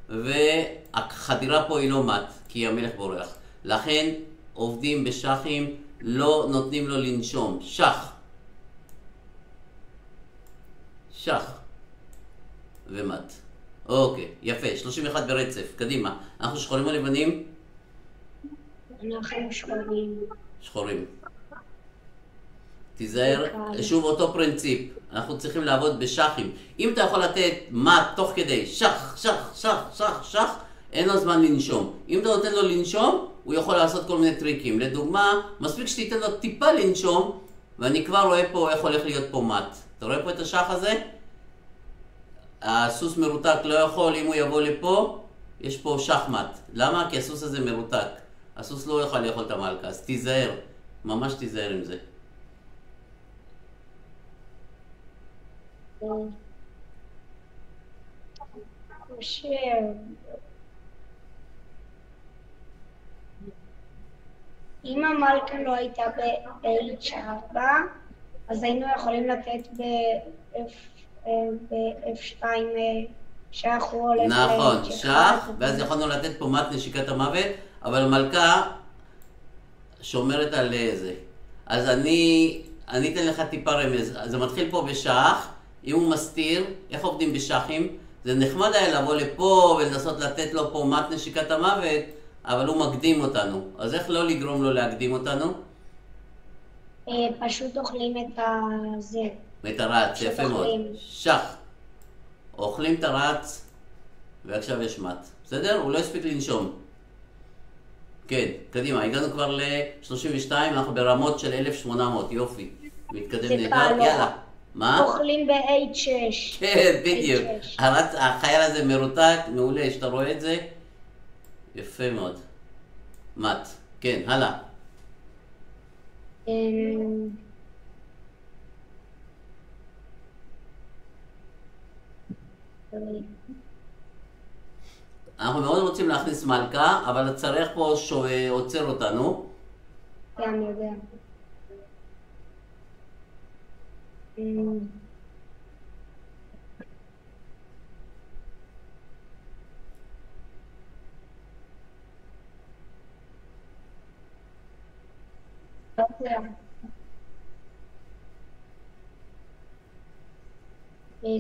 Speaker 1: והחדירה פה היא לא מט, כי המלך בורח. לכן עובדים בשחים, לא נותנים לו לנשום. שח. שח. ומט. אוקיי, יפה, 31 ברצף, קדימה. אנחנו שחורים או לבנים?
Speaker 2: אנחנו שחורים.
Speaker 1: שחורים. תיזהר, שוב אותו פרינציפ, אנחנו צריכים לעבוד בשחים. אם אתה יכול לתת מט תוך כדי שח, שח, שח, שח, שח, אין לו זמן לנשום. אם אתה נותן לו לנשום, הוא יכול לעשות כל מיני טריקים. לדוגמה, מספיק שתיתן לו טיפה לנשום, ואני כבר רואה פה איך הולך להיות פה מט. אתה רואה פה את השח הזה? הסוס מרותק לא יכול, אם הוא יבוא לפה, יש פה שחמט. למה? כי הסוס הזה מרותק. הסוס לא יוכל לאכול את המלכה, אז תיזהר. ממש תיזהר עם זה.
Speaker 2: אם המלכה לא הייתה ב-H4, אז היינו יכולים לתת ב-F2 שח הוא הולך ל-H1.
Speaker 1: נכון, שח, ואז יכולנו לתת פה מט נשיקת המוות, אבל המלכה שומרת על זה. אז אני אתן לך טיפה רמז. זה מתחיל פה בשח, אם הוא מסתיר, איך עובדים בשחים? זה נחמד היה לבוא לפה ולנסות לתת לו פה מט נשיקת המוות, אבל הוא מקדים אותנו. אז איך לא לגרום לו להקדים אותנו?
Speaker 2: פשוט אוכלים את זה.
Speaker 1: את הרץ, יפה מאוד. שח. אוכלים את הרץ, ועכשיו יש מט. בסדר? הוא לא הספיק לנשום. כן, קדימה, הגענו כבר ל-32, אנחנו ברמות של 1800, יופי. מתקדם נהדר, יאללה. מה?
Speaker 2: אוכלים ב-H6.
Speaker 1: כן, בדיוק. החייל הזה מרותק, מעולה, שאתה רואה את זה. יפה מאוד. מט. כן, הלאה. אנחנו מאוד רוצים להכניס מלכה, אבל הצריח פה עוצר אותנו.
Speaker 2: אני יודע.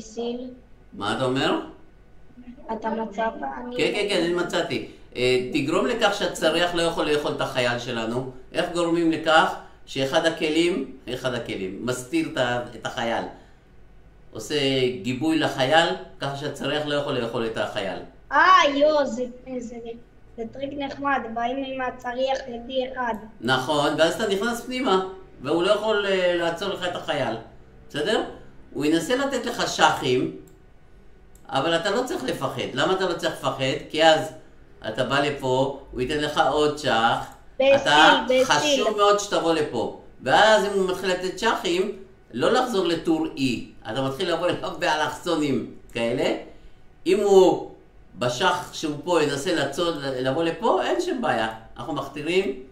Speaker 2: סיל.
Speaker 1: מה אתה אומר?
Speaker 2: אתה מצאת?
Speaker 1: כן, אני מצאתי. תגרום לכך שהצריח לא יכול לאכול את החייל שלנו. איך גורמים לכך שאחד הכלים מסתיר את החייל? עושה גיבוי לחייל, ככה שהצריח לא יכול לאכול את החייל.
Speaker 2: זה טריק נחמד, באים עם הצריח ל-D1.
Speaker 1: נכון, ואז אתה נכנס פנימה, והוא לא יכול לעצור לך את החייל. בסדר? הוא ינסה לתת לך שחים, אבל אתה לא צריך לפחד. למה אתה לא צריך לפחד? כי אז אתה בא לפה, הוא ייתן לך עוד שח. חשוב מאוד שתבוא לפה. ואז אם הוא מתחיל לתת שחים, לא לחזור לטור E. אתה מתחיל לבוא אליו באלכסונים כאלה. אם הוא בשח שהוא פה ינסה לבוא לפה, אין שם בעיה. אנחנו מכתירים,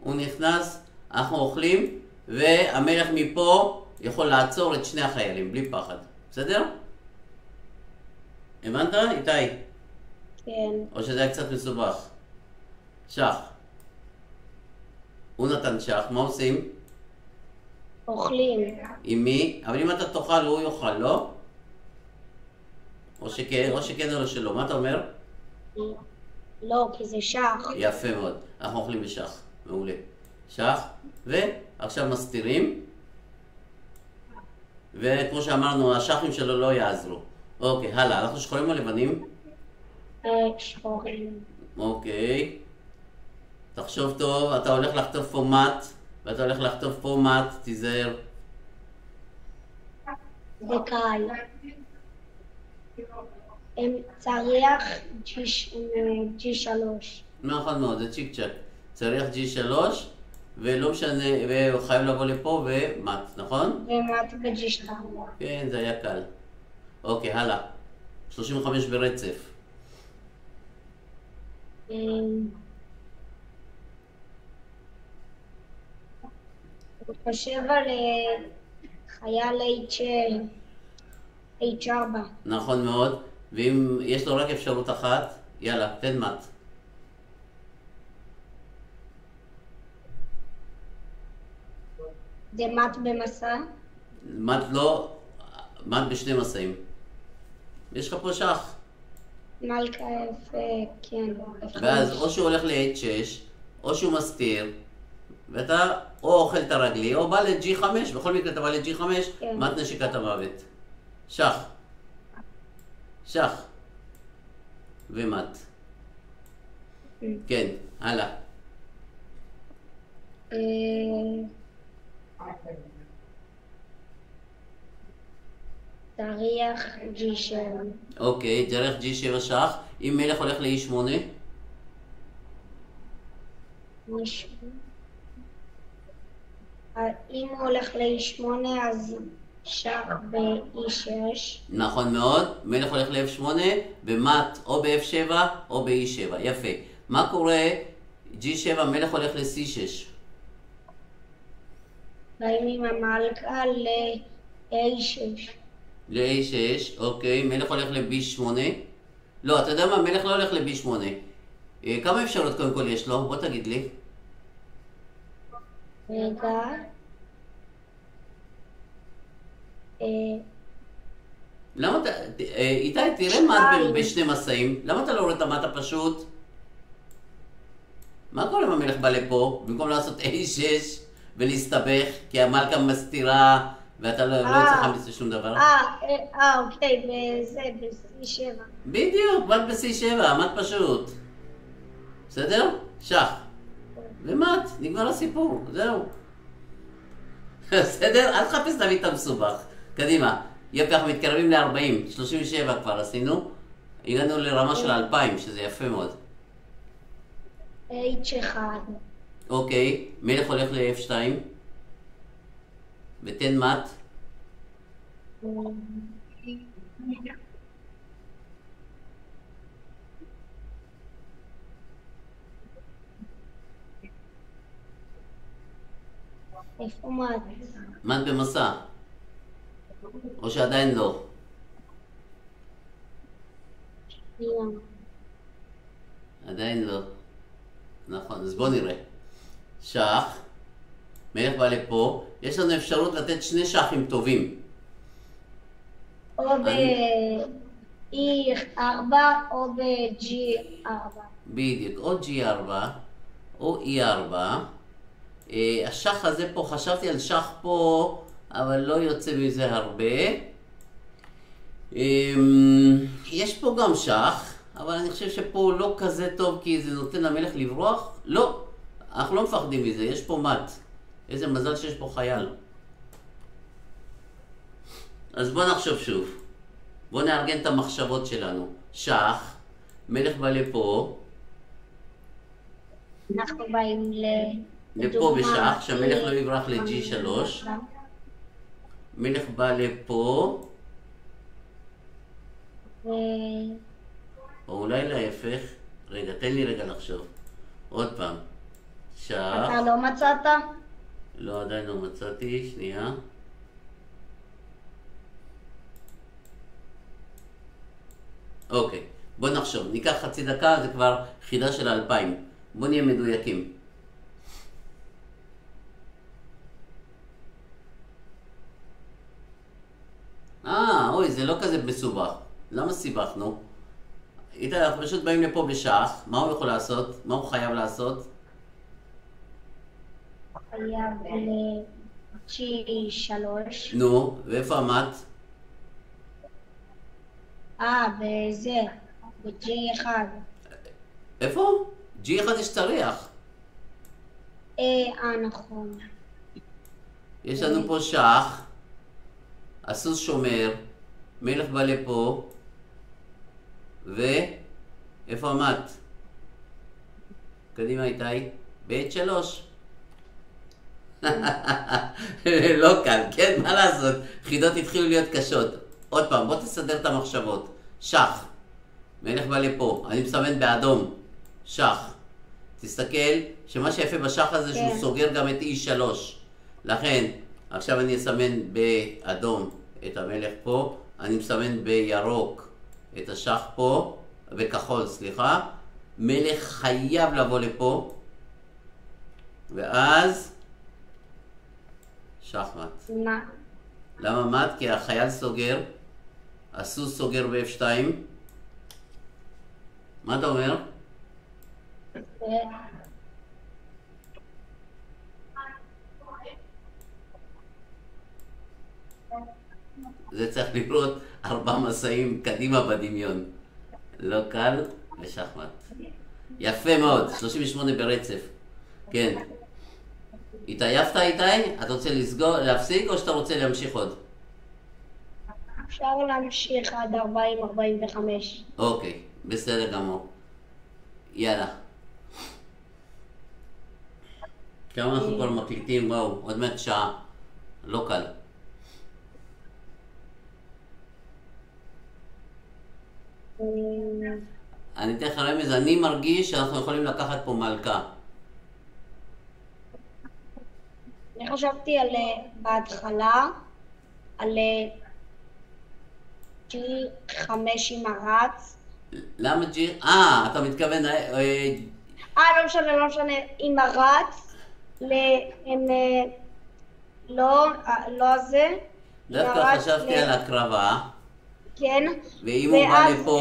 Speaker 1: הוא נכנס, אנחנו אוכלים, והמלך מפה יכול לעצור את שני החיילים, בלי פחד. בסדר? הבנת, איתי?
Speaker 2: כן.
Speaker 1: או שזה היה קצת מסובך? שח. הוא נתן שח, מה עושים?
Speaker 2: אוכלים.
Speaker 1: עם מי? אבל אם אתה תאכל, הוא יאכל, לא? או שכן או לא שלא. מה אתה אומר?
Speaker 2: לא, כי זה שח.
Speaker 1: יפה מאוד. אנחנו אוכלים בשח. מעולה. שח, ועכשיו מסתירים. וכמו שאמרנו, השחים שלו לא יעזרו. אוקיי, הלאה. אנחנו שחורים או לבנים?
Speaker 2: שחורים.
Speaker 1: אוקיי. תחשוב טוב, אתה הולך לכתוב פה מת, ואתה הולך לכתוב פה מת, תיזהר.
Speaker 2: זה קל. צריח G3.
Speaker 1: נכון מאוד, זה צ'יק צ'ק. צריך G3, ולא משנה, והוא חייב לבוא לפה ומת, נכון?
Speaker 2: ומת ב-G2.
Speaker 1: כן, זה היה קל. אוקיי, הלאה. 35 ברצף.
Speaker 2: הוא חושב על חייל H4.
Speaker 1: נכון מאוד. ואם יש לו רק אפשרות אחת, יאללה, תן מת.
Speaker 2: זה מת במסע.
Speaker 1: מת לא, מת בשני מסעים. יש לך פה שח.
Speaker 2: מלכה F, כן.
Speaker 1: ואז או שהוא הולך ל-H6, או שהוא מסתיר, ואתה או אוכל את הרגלי, או בא ל-G5, בכל מקרה אתה בא ל-G5,
Speaker 2: כן.
Speaker 1: מת נשיקת המוות. שח. שח. ומת. כן, הלאה.
Speaker 2: צריח G7.
Speaker 1: אוקיי, דרך G7 שח. אם מלך הולך ל-E8,
Speaker 2: אם הוא הולך ל-E8 אז שח ב-E6.
Speaker 1: נכון מאוד, מלך הולך ל-F8, ומת או ב-F7 או ב-E7. יפה. מה קורה? G7 מלך הולך ל-C6.
Speaker 2: באים עם המלכה ל-A6.
Speaker 1: ל-A6, אוקיי, מלך הולך ל-B8. לא, אתה יודע מה? מלך לא הולך ל-B8. כמה אפשרות קודם כל יש לו? בוא תגיד לי.
Speaker 2: רגע.
Speaker 1: למה אתה... איתי, תראה מת בשני מסעים. למה אתה לא רואה את המת הפשוט? מה קורה אם המלך בא לפה, במקום לעשות A6 ולהסתבך, כי המלכה מסתירה ואתה לא צריך להמליץ לשום דבר?
Speaker 2: אוקיי, בזה, ב-C7.
Speaker 1: בדיוק, מת ב-C7, מת פשוט. בסדר? שח. ומת, נגמר הסיפור, זהו. בסדר? אל תחפש להביא את המסובך. קדימה. יפה, אנחנו מתקרבים ל-40, 37 כבר עשינו. הגענו לרמה של 2000, שזה יפה מאוד.
Speaker 2: H1.
Speaker 1: אוקיי, מלך הולך ל-F2. ותן מת.
Speaker 2: איפה מת?
Speaker 1: מת במסע. או שעדיין לא. עדיין לא. נכון, אז בוא נראה. שח. מלך בא לפה. יש לנו אפשרות לתת שני שחים טובים.
Speaker 2: או ב-E4 או ב-G4.
Speaker 1: בדיוק, או G4 או E4. השח הזה פה, חשבתי על שח פה, אבל לא יוצא מזה הרבה. יש פה גם שח, אבל אני חושב שפה הוא לא כזה טוב כי זה נותן למלך לברוח. לא, אנחנו לא מפחדים מזה, יש פה מת. איזה מזל שיש פה חייל. אז בוא נחשוב שוב. בוא נארגן את המחשבות שלנו. שח, מלך בא לפה.
Speaker 2: אנחנו באים
Speaker 1: לפה בשח, שהמלך לא יברח ל-G3. מלך בא לפה. או אולי להפך. רגע, תן לי רגע לחשוב. עוד פעם. שח.
Speaker 2: אתה לא מצאת?
Speaker 1: לא, עדיין לא מצאתי. שנייה. אוקיי, בוא נחשוב. ניקח חצי דקה, זה כבר חידה של 2000. בוא נהיה מדויקים. אוי, זה לא כזה מסובך. למה סיבכנו? אנחנו פשוט באים לפה בשח. מה הוא יכול לעשות? מה הוא חייב לעשות?
Speaker 2: חייב ל-G3.
Speaker 1: נו, ואיפה המת?
Speaker 2: בזה, ב-G1.
Speaker 1: איפה? G1 יש צריח.
Speaker 2: נכון.
Speaker 1: יש לנו פה שח, הסוס שומר, מלך בא לפה, ואיפה המת? קדימה איתי, ב-3. לא קל, כן, מה לעשות? חידות התחילו להיות קשות. עוד פעם, בוא תסדר את המחשבות. שח, מלך בא לפה, אני מסמן באדום, שח. תסתכל שמה שיפה בשח הזה שהוא סוגר גם את E3. לכן, עכשיו אני אסמן באדום את המלך פה, אני מסמן בירוק את השח פה, בכחול, סליחה. מלך חייב לבוא לפה, ואז שחמט. למה מת? כי החייל סוגר, הסוס סוגר ב-F2. מה אתה אומר? זה צריך לראות 4 מסעים קדימה בדמיון. לא קל ושחמט. יפה מאוד, 38 ברצף. כן. התעייפת איתי? אתה רוצה להפסיק או שאתה רוצה להמשיך עוד?
Speaker 2: אפשר להמשיך עד 40-45.
Speaker 1: אוקיי, בסדר גמור. יאללה. כמה אנחנו כבר מקליטים? וואו, עוד מעט שעה. לא קל. אני אתן לך רמז, אני מרגיש שאנחנו יכולים לקחת פה מלכה.
Speaker 2: אני חשבתי על בהתחלה, על G5 עם הרץ.
Speaker 1: למה G? אתה מתכוון...
Speaker 2: לא משנה, עם הרץ, לא זה.
Speaker 1: דווקא חשבתי על הקרבה.
Speaker 2: כן.
Speaker 1: ואם הוא בא לפה...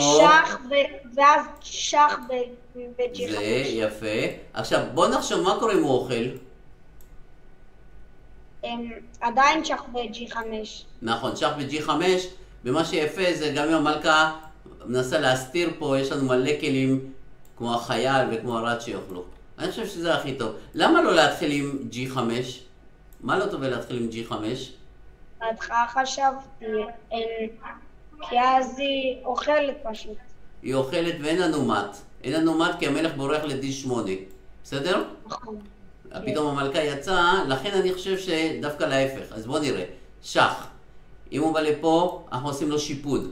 Speaker 2: ואז שח ב-G5.
Speaker 1: זה יפה. עכשיו בוא נחשוב מה קורה אם הוא אוכל.
Speaker 2: עדיין שח ב-G5.
Speaker 1: נכון, שח ב-G5, ומה שיפה זה גם אם המלכה מנסה להסתיר פה, יש לנו מלא כלים כמו החייל וכמו הרד שיוכלו. אני חושב שזה הכי טוב. למה לא להתחיל עם G5? מה לא טוב להתחיל עם G5?
Speaker 2: בהתחלה חשבתי, כי אז היא אוכלת פשוט.
Speaker 1: היא אוכלת ואין לנו מת. אין לנו מת כי המלך בורח ל-D8. בסדר?
Speaker 2: נכון.
Speaker 1: פתאום המלכה יצאה, לכן אני חושב שדווקא להפך. אז בואו נראה. שח. אם הוא בא לפה, אנחנו עושים לו שיפוד.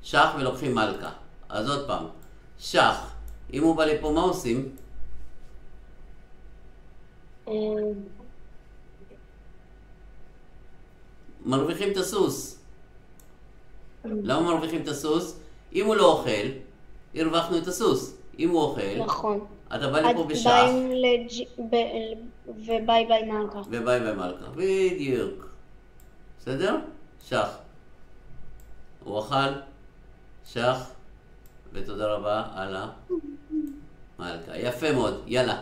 Speaker 1: שח ולוקחים מלכה. אז עוד פעם. שח. אם הוא בא לפה, מה עושים? מרוויחים את הסוס. למה מרוויחים את הסוס? אם הוא לא אוכל, הרווחנו את הסוס. אם הוא אוכל,
Speaker 2: נכון.
Speaker 1: אתה בא לפה בשח.
Speaker 2: וביי ביי מלכה.
Speaker 1: וביי ביי מלכה. בדיוק. בסדר? שח. הוא אכל, שח, ותודה רבה על המלכה. יפה מאוד. יאללה.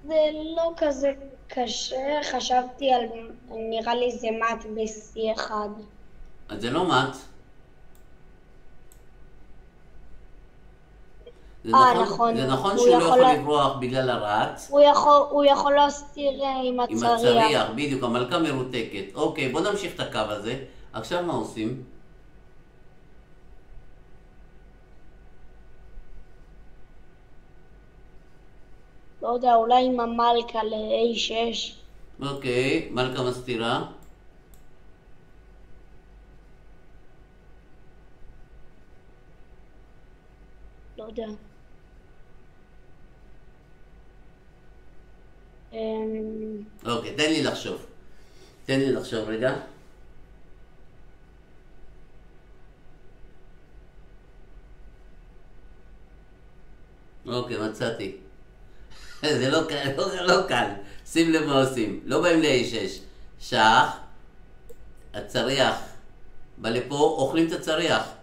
Speaker 2: זה לא כזה קשה, חשבתי על, נראה לי זה מת ב-C1.
Speaker 1: אז זה לא מת.
Speaker 2: נכון.
Speaker 1: זה נכון שהוא לא יכול לברוח בגלל הרץ.
Speaker 2: הוא יכול להסתיר עם הצריח.
Speaker 1: עם הצריח, בדיוק, המלכה מרותקת. אוקיי, בוא נמשיך את הקו הזה. עכשיו מה עושים?
Speaker 2: לא יודע, אולי עם המלכה ל-A6.
Speaker 1: אוקיי, מלכה מסתירה.
Speaker 2: לא יודע.
Speaker 1: אוקיי, תן לי לחשוב. תן לי לחשוב רגע. אוקיי, מצאתי. זה לא קל, לא קל. שים לב מה עושים. לא באים ל-A6. שח, הצריח בא לפה, אוכלים את הצריח.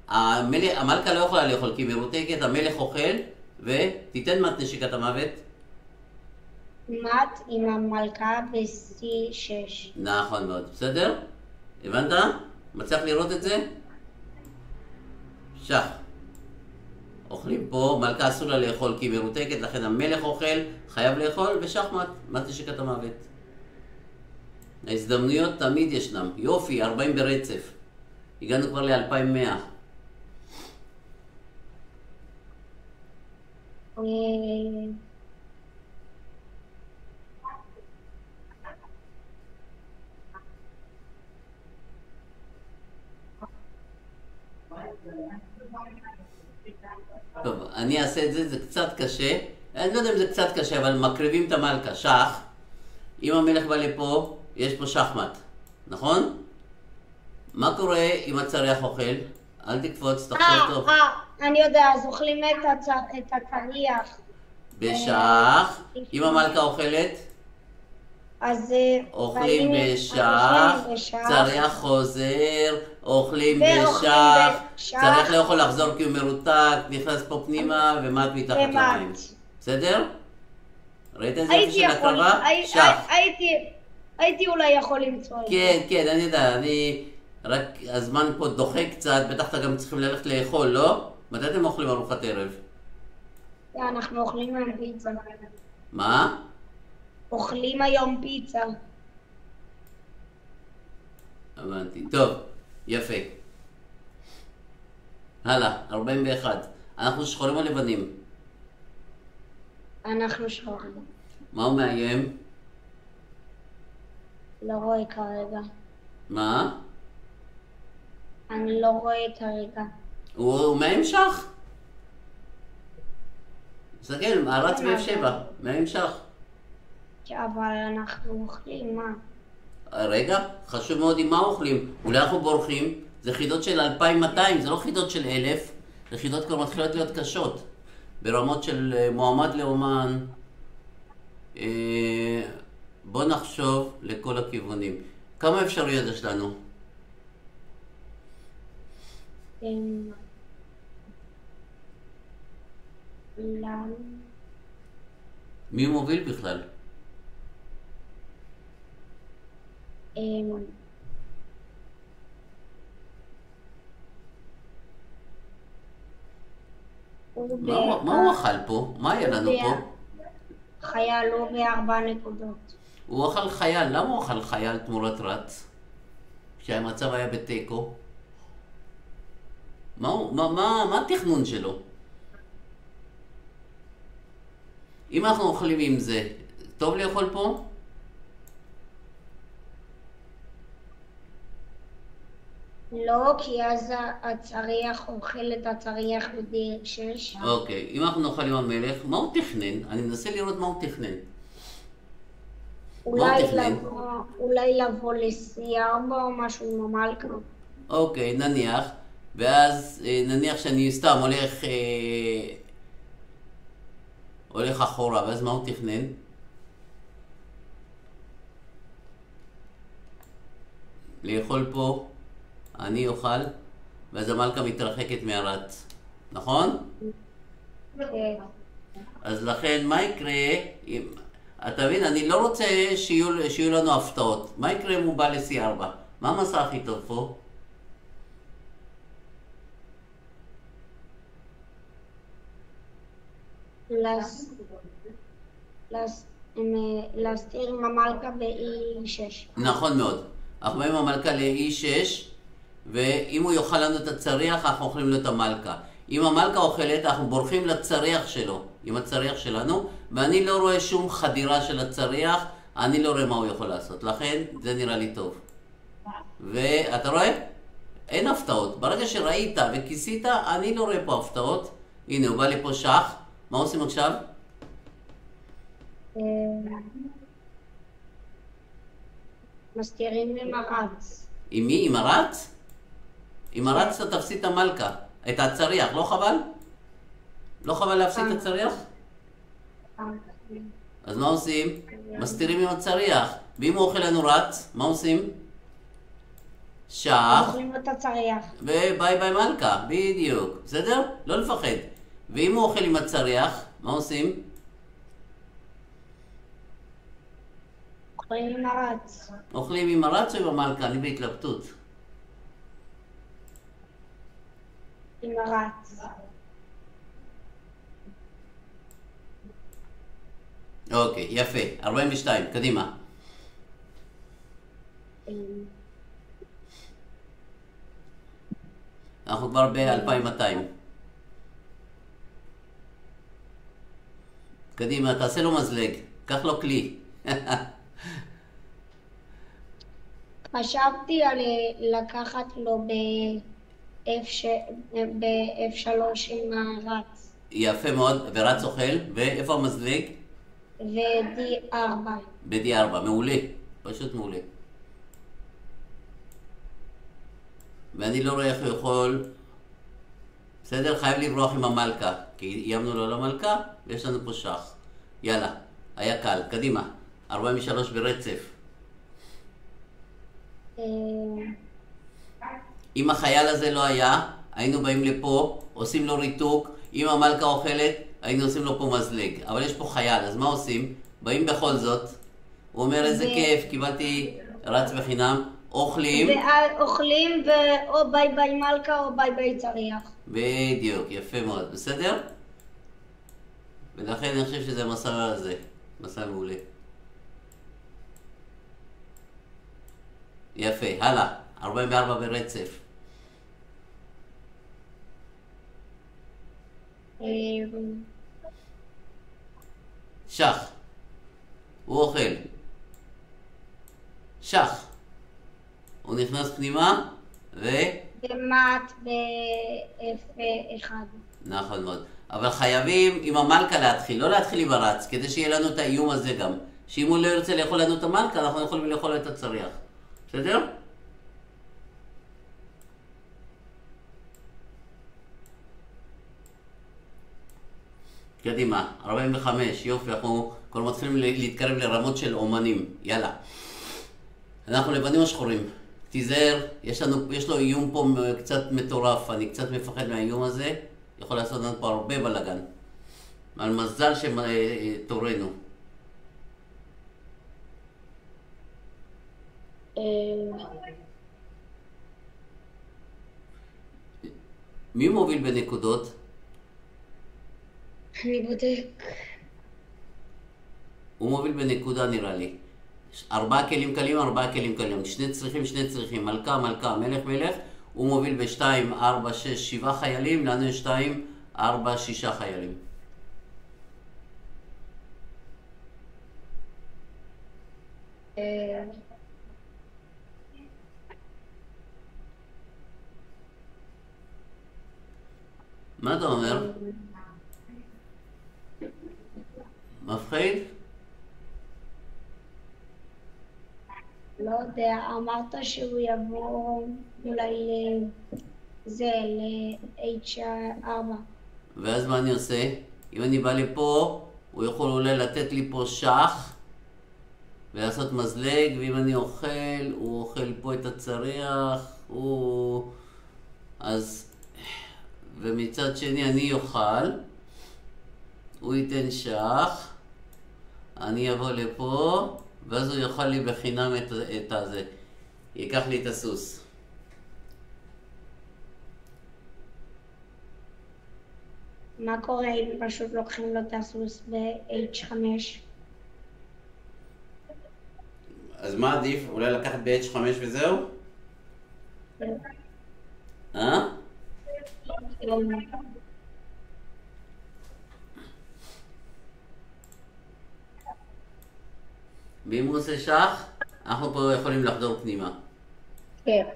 Speaker 1: המלכה לא יכולה לאכול כי היא מרותקת, המלך אוכל, ותיתן מת נשיקת המוות.
Speaker 2: מת עם המלכה ב-C6.
Speaker 1: נכון מאוד. בסדר? הבנת? מצליח לראות את זה? שח. אוכלים פה, מלכה אסור לה לאכול כי היא מרותקת, לכן המלך אוכל, חייב לאכול, ושחמט, מה נשיקת המוות. ההזדמנויות תמיד ישנם. יופי, 40 ברצף. הגענו כבר ל-2100. טוב, אני אעשה את זה, זה קצת קשה. אני לא יודע אם זה קצת קשה, אבל מקריבים את המלכה. שח. אם המלך בא לפה, יש פה שחמט. נכון? מה קורה אם הצריח אוכל? אל תקפוץ, תחשוב טוב.
Speaker 2: אני יודע, אז אוכלים את הצריח.
Speaker 1: בשח. אם המלכה אוכלת?
Speaker 2: אז
Speaker 1: אוכלים בשח, צריח חוזר, אוכלים בשח, צריך לא יכול לחזור כי הוא מרותק, נכנס פה פנימה ומט מתחת למים. בסדר? ראית את זה איפה של הקרבה? שח.
Speaker 2: הייתי אולי יכול למצוא את זה.
Speaker 1: כן, כן, אני יודע, אני רק הזמן פה דוחה קצת, בטח אתה גם צריכים ללכת לאכול, לא? מתי אתם אוכלים ארוחת ערב?
Speaker 2: אנחנו אוכלים היום פיצה.
Speaker 1: מה?
Speaker 2: אוכלים היום פיצה.
Speaker 1: הבנתי. טוב, יפה. הלאה, 41. אנחנו שחורים או לבנים?
Speaker 2: אנחנו שחורים.
Speaker 1: מה הוא מאיים?
Speaker 2: לא רואה כרגע.
Speaker 1: מה?
Speaker 2: אני לא רואה כרגע.
Speaker 1: הוא מאיים שח. תסתכל, רץ ב-F7, מאיים שח.
Speaker 2: אבל אנחנו אוכלים, מה?
Speaker 1: רגע, חשוב מאוד עם מה אוכלים. אולי אנחנו בורחים, זה חידות של 2200, זה לא חידות של 1000, זה חידות כבר מתחילות להיות קשות. ברמות של מועמד לאומן. בוא נחשוב לכל הכיוונים. כמה אפשרויות יש לנו? מי מוביל בכלל? מה הוא אכל פה? מה היה לנו פה?
Speaker 2: חייל, הוא ב4 נקודות.
Speaker 1: הוא אכל חייל, למה הוא אכל חייל תמורת רץ? כשהמצב היה בתיקו? מה התכנון שלו? אם אנחנו אוכלים עם זה, טוב לאכול פה?
Speaker 2: לא, כי אז הצריח אוכל את הצריח ב-6.
Speaker 1: אוקיי, אם אנחנו נאכל עם המלך, מה הוא תכנן? אני מנסה לראות מה הוא תכנן.
Speaker 2: אולי לבוא ל-C4 או משהו עם המלכה.
Speaker 1: אוקיי, נניח. ואז נניח שאני סתם הולך אחורה, ואז מה הוא תכנן? לאכול פה, אני אוכל, ואז המלכה מתרחקת מהרץ, נכון?
Speaker 2: כן.
Speaker 1: אז לכן מה יקרה, אתה מבין, אני לא רוצה שיהיו לנו הפתעות. מה יקרה אם הוא בא ל-C4? מה המסע הכי טוב פה?
Speaker 2: להסתיר עם המלכה ב-E6.
Speaker 1: נכון מאוד. אנחנו באים עם המלכה ל-E6, ואם הוא יאכל לנו את הצריח, אנחנו אוכלים לו את המלכה. אם המלכה אוכלת, אנחנו בורחים לצריח שלו, עם הצריח שלנו, ואני לא רואה שום חדירה של הצריח, אני לא רואה מה הוא יכול לעשות. לכן, זה נראה לי טוב. ואתה רואה? אין הפתעות. ברגע שראית וכיסית, אני לא רואה פה הפתעות. הנה, הוא בא לי פה שח. מה עושים עכשיו?
Speaker 2: מסתירים עם הרץ.
Speaker 1: עם מי? עם הרץ? עם הרץ אתה תפסיד את המלכה. את הצריח, לא חבל? לא חבל להפסיד את הצריח? אז מה עושים? מסתירים עם הצריח. ואם הוא אוכל לנו רץ, מה עושים? שח.
Speaker 2: אוכלים את הצריח.
Speaker 1: וביי ביי מלכה, בדיוק. בסדר? לא לפחד. ואם הוא אוכל עם הצריח, מה עושים?
Speaker 2: אוכלים עם הרץ.
Speaker 1: אוכלים עם הרץ או עם המלכה? אני בהתלבטות.
Speaker 2: עם הרץ.
Speaker 1: אוקיי, יפה. 42, קדימה. אנחנו כבר ב-2200. קדימה, תעשה לו מזלג. קח לו כלי.
Speaker 2: חשבתי על לקחת לו ב-F3 עם הרץ
Speaker 1: יפה מאוד, ורץ אוכל. ואיפה המזלג?
Speaker 2: ו-D4.
Speaker 1: ב-D4, מעולה. פשוט מעולה. ואני לא רואה איך הוא יכול... בסדר? חייב לברוח עם המלכה, כי איימנו לו למלכה, ויש לנו פה שח. יאללה, היה קל. קדימה. 43 ברצף. אם החייל הזה לא היה, היינו באים לפה, עושים לו ריתוק. אם המלכה אוכלת, היינו עושים לו פה מזלג. אבל יש פה חייל, אז מה עושים? באים בכל זאת. הוא אומר איזה כיף, קיבלתי רץ בחינם. אוכלים.
Speaker 2: אוכלים או ביי ביי מלכה או ביי ביי צריח.
Speaker 1: בדיוק, יפה מאוד. בסדר? ולכן אני חושב שזה מסע הזה. מסע מעולה. יפה, הלאה. 44 ברצף. שח. הוא אוכל. שח. הוא נכנס פנימה
Speaker 2: במט ב-F1.
Speaker 1: נכון מאוד. אבל חייבים עם המלכה להתחיל, לא להתחיל עם הרץ, כדי שיהיה לנו את האיום הזה גם. שאם הוא לא ירצה לאכול לנו את המלכה, אנחנו יכולים לאכול את הצריח. בסדר? קדימה, 45, יופי, אנחנו כבר מתחילים להתקרב לרמות של אומנים. יאללה. אנחנו לבנים או שחורים? תיזהר, יש לו איום פה קצת מטורף, אני קצת מפחד מהאיום הזה, יכול לעשות לנו פה הרבה בלגן. על מזל שתורנו. מי מוביל בנקודות?
Speaker 2: אני בודק.
Speaker 1: הוא מוביל בנקודה נראה לי. 4 כלים קלים, 4 כלים קלים. 2 צריכים. מלכה, מלכה, מלך, מלך. הוא מוביל ב-2, 4, 6, 7 חיילים. לנו יש 2, 4, 6 חיילים. מה אתה אומר? מפחיד?
Speaker 2: לא יודע, אמרת שהוא יבוא אולי לזה, ל-H4.
Speaker 1: ואז מה אני עושה? אם אני בא לפה, הוא יכול אולי לתת לי פה שח ולעשות מזלג, ואם אני אוכל, הוא אוכל פה את הצריח, אז... ומצד שני אני אוכל, הוא ייתן שח, אני אבוא לפה, ואז הוא יאכל לי בחינם את הזה. ייקח לי את הסוס.
Speaker 2: מה קורה אם פשוט לוקחים לו את הסוס ב-H5?
Speaker 1: אז מה עדיף? אולי לקחת ב-H5 וזהו? אה? ואם הוא עושה שח, אנחנו פה יכולים לחדור פנימה.
Speaker 2: כן.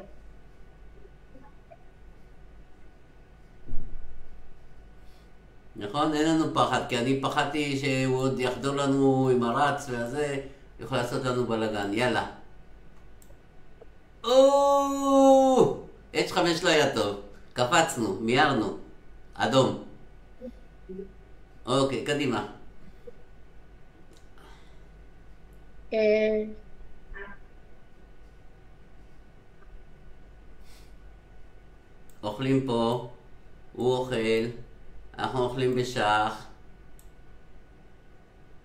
Speaker 1: נכון? אין לנו פחד, כי אני פחדתי שהוא עוד יחדור לנו עם הרץ והזה, יכול לעשות לנו בלגן. יאללה. H5 לא היה טוב. קפצנו, מיירנו. אדום. אוקיי, קדימה. אוכלים פה, הוא אוכל, אנחנו אוכלים בשח.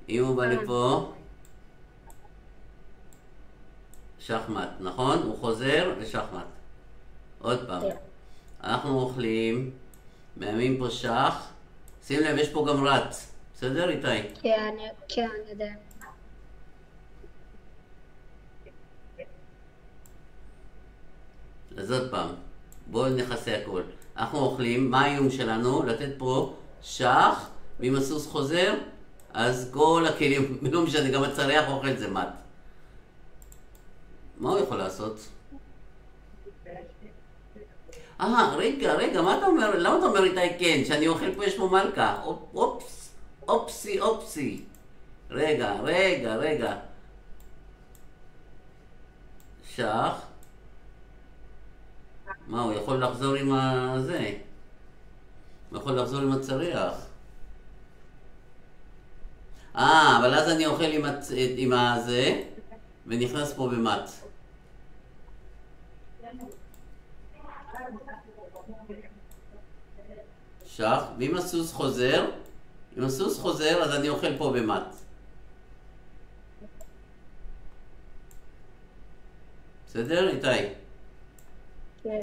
Speaker 1: אם הוא בא לפה, שחמט, נכון? הוא חוזר לשחמט. עוד פעם. אנחנו אוכלים, מאיימים פה שח. שים לב, יש פה גם רץ. בסדר, איתי?
Speaker 2: כן, כן, אני יודע.
Speaker 1: אז עוד פעם, בואו נכסה הכל. אנחנו אוכלים, מה האיום שלנו? לתת פה שח, ואם הסוס חוזר, אז כל הכלים, לא משנה, גם הצריח אוכל זה מת. מה הוא יכול לעשות? רגע, מה אתה אומר? למה אתה אומר איתי כן? שאני אוכל פה יש פה מלכה. אופס, אופסי. רגע. שח. מה, הוא יכול לחזור עם הזה? הוא יכול לחזור עם הצריח. אבל אז אני אוכל עם הזה, ונכנס פה במט. שח, ואם הסוס חוזר, אז אני אוכל פה במט. בסדר, איתי?
Speaker 2: כן.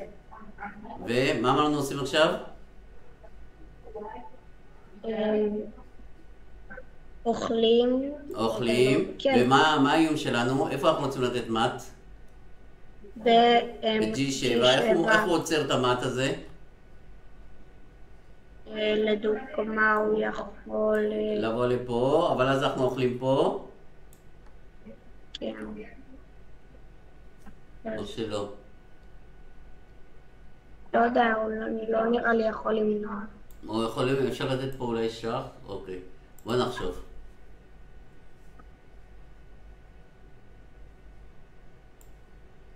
Speaker 1: ומה אמרנו עושים עכשיו?
Speaker 2: אוכלים. כן.
Speaker 1: ומה האיום שלנו? איפה אנחנו רוצים לתת מט? ב-G7. איך הוא עוצר את המט הזה?
Speaker 2: לדוגמה הוא יכול...
Speaker 1: לבוא לפה, אבל אז אנחנו אוכלים פה?
Speaker 2: כן.
Speaker 1: או שלא?
Speaker 2: לא יודע, לא נראה לי יכול למנוע.
Speaker 1: אפשר לתת פה אולי שח? אוקיי, בוא נחשוב.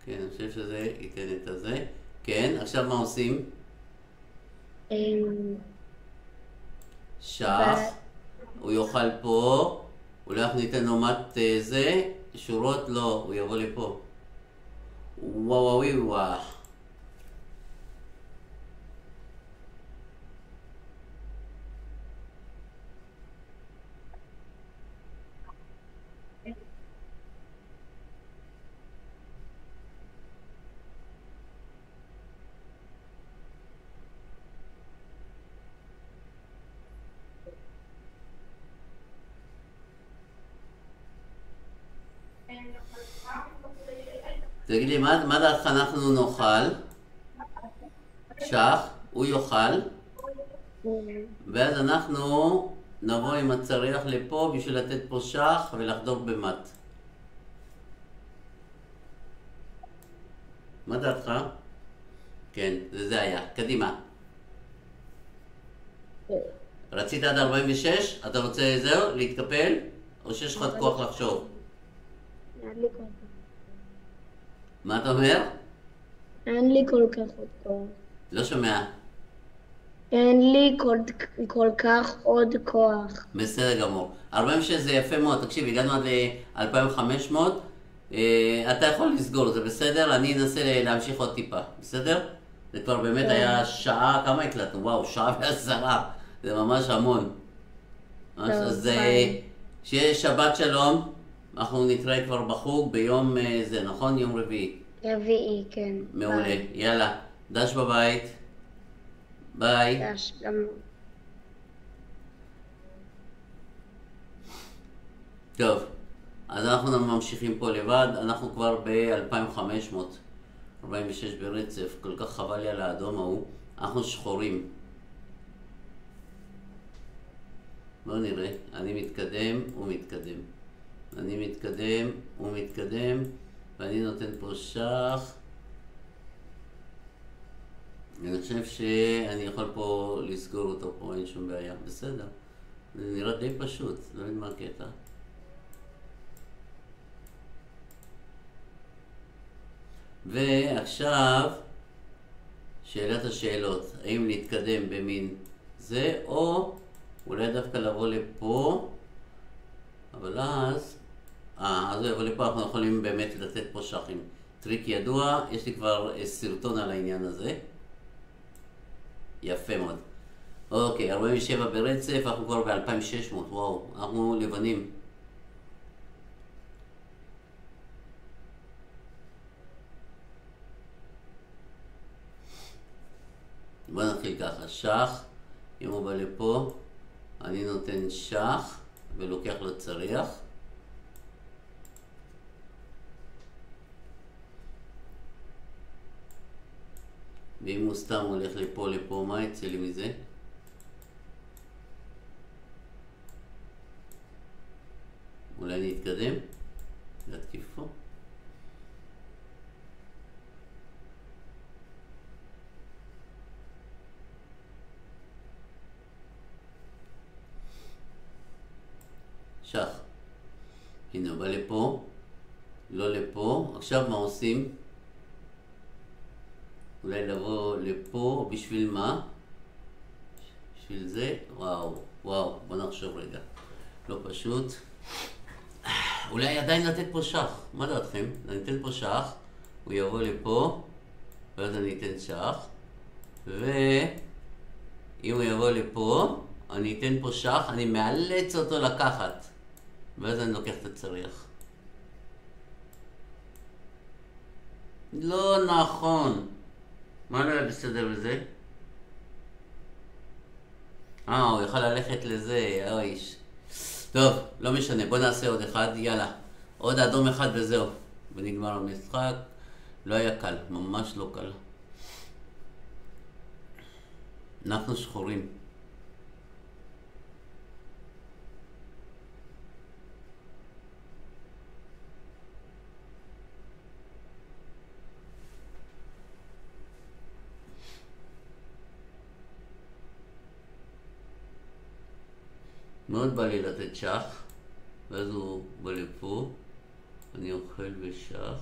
Speaker 1: כן, אני חושב שזה ייתן את הזה. כן, עכשיו מה עושים? שח, הוא יאכל פה, אולי אנחנו ניתן לו מט זה, שורות לא, הוא יבוא לפה. וואו. תגיד לי, מה דעתך אנחנו נאכל? שח, הוא יאכל, ואז אנחנו נבוא עם הצריח לפה בשביל לתת פה שח ולחדור במט. מה דעתך? כן, זה היה. קדימה. רצית עד 46? אתה רוצה זהו? להתקפל? או שיש לך כוח לחשוב? מה אתה אומר?
Speaker 2: אין לי כל כך עוד כוח.
Speaker 1: לא שומע.
Speaker 2: אין לי כל כך עוד כוח.
Speaker 1: בסדר גמור. 46 זה יפה מאוד. תקשיב, הגענו עד ל-2500. אתה יכול לסגור, זה בסדר? אני אנסה להמשיך עוד טיפה. בסדר? זה כבר באמת היה שעה, כמה הקלטנו? וואו, שעה ועשרה. זה ממש המון. אז שיהיה שבת שלום. אנחנו נתראה כבר בחוג ביום זה, נכון? יום רביעי.
Speaker 2: רביעי, כן.
Speaker 1: מעולה. יאללה. דש בבית. ביי.
Speaker 2: דש גם...
Speaker 1: טוב, אז אנחנו ממשיכים פה לבד, אנחנו כבר ב-2500, 46 ברצף, כל כך חבל לי על האדום ההוא, אנחנו שחורים. בואו נראה, אני מתקדם ומתקדם. אני מתקדם ומתקדם, ואני נותן פה שח. אני חושב שאני יכול פה לסגור אותו פה, אין שום בעיה, בסדר. זה נראה די פשוט, לא יודע מה הקטע. ועכשיו, שאלת השאלות, האם להתקדם במין זה, או אולי דווקא לבוא לפה, אבל אז הוא יבוא לפה, אנחנו יכולים באמת לתת פה שחים. טריק ידוע, יש לי כבר סרטון על העניין הזה. יפה מאוד. אוקיי, 47 ברצף, אנחנו כבר ב-2600, וואו, אנחנו לבנים. בוא נתחיל ככה, שח, אם הוא בא לפה, אני נותן שח ולוקח לצריח. ואם הוא סתם הולך לפה, מה יצא לי מזה? אולי אני אתקדם? להתקיף פה? שח. הנה, הוא בא לפה, לא לפה. עכשיו מה עושים? אולי לבוא לפה, בשביל מה? בשביל זה? וואו, בוא נחשוב רגע. לא פשוט. אולי עדיין לתת פה שח. מה דעתכם? אני אתן פה שח, הוא יבוא לפה, ואז אני אתן שח, ואם הוא יבוא לפה, אני אתן פה שח, אני מאלץ אותו לקחת, ואז אני לוקח את הצריח. לא נכון. מה לא היה בסדר בזה? הוא יכל ללכת לזה, איש. טוב, לא משנה, בוא נעשה עוד אחד, יאללה. עוד אדום אחד וזהו. ונגמר המשחק. לא היה קל, ממש לא קל. אנחנו שחורים. מאוד בא לי לתת שח, ואז הוא בא לפה, אני אוכל בשח,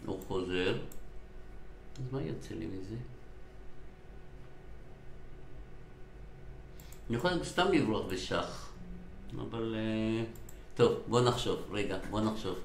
Speaker 1: הוא חוזר, אז מה יוצא לי מזה? אני יכול סתם לברוח בשח, אבל טוב, בוא נחשוב, רגע, בוא נחשוב.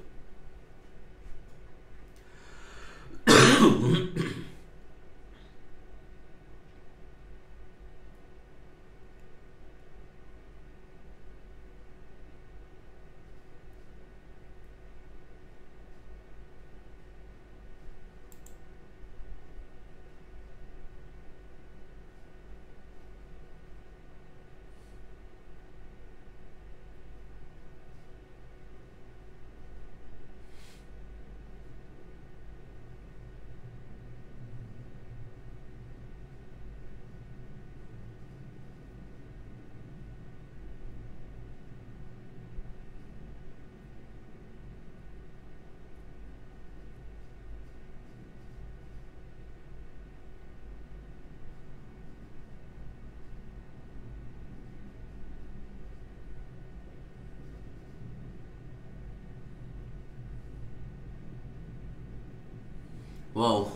Speaker 1: וואו.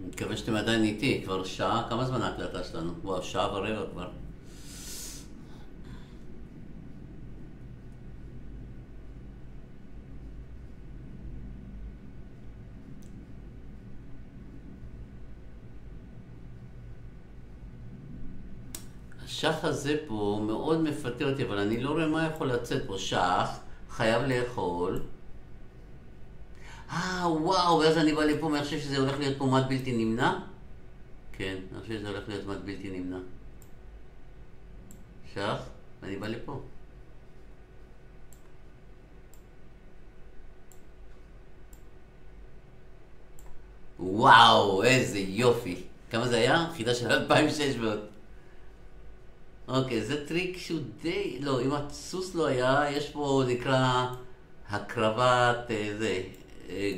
Speaker 1: אני מקווה שאתם עדיין איתי, כבר שעה, כמה זמן ההקלטה שלנו? וואו, שעה ורבע כבר. השח הזה פה מאוד מפתה אותי, אבל אני לא רואה מה יכול לצאת פה. שח, חייב לאכול. וואו, ואז אני בא לפה, אני חושב שזה הולך להיות פה מד בלתי נמנע? כן, אני חושב שזה הולך להיות מד בלתי נמנע. שח, ואני בא לפה. וואו, איזה יופי. כמה זה היה? חידה של 2,600. אוקיי, זה טריק שהוא די... לא, אם הסוס לא היה, יש פה נקרא הקרבת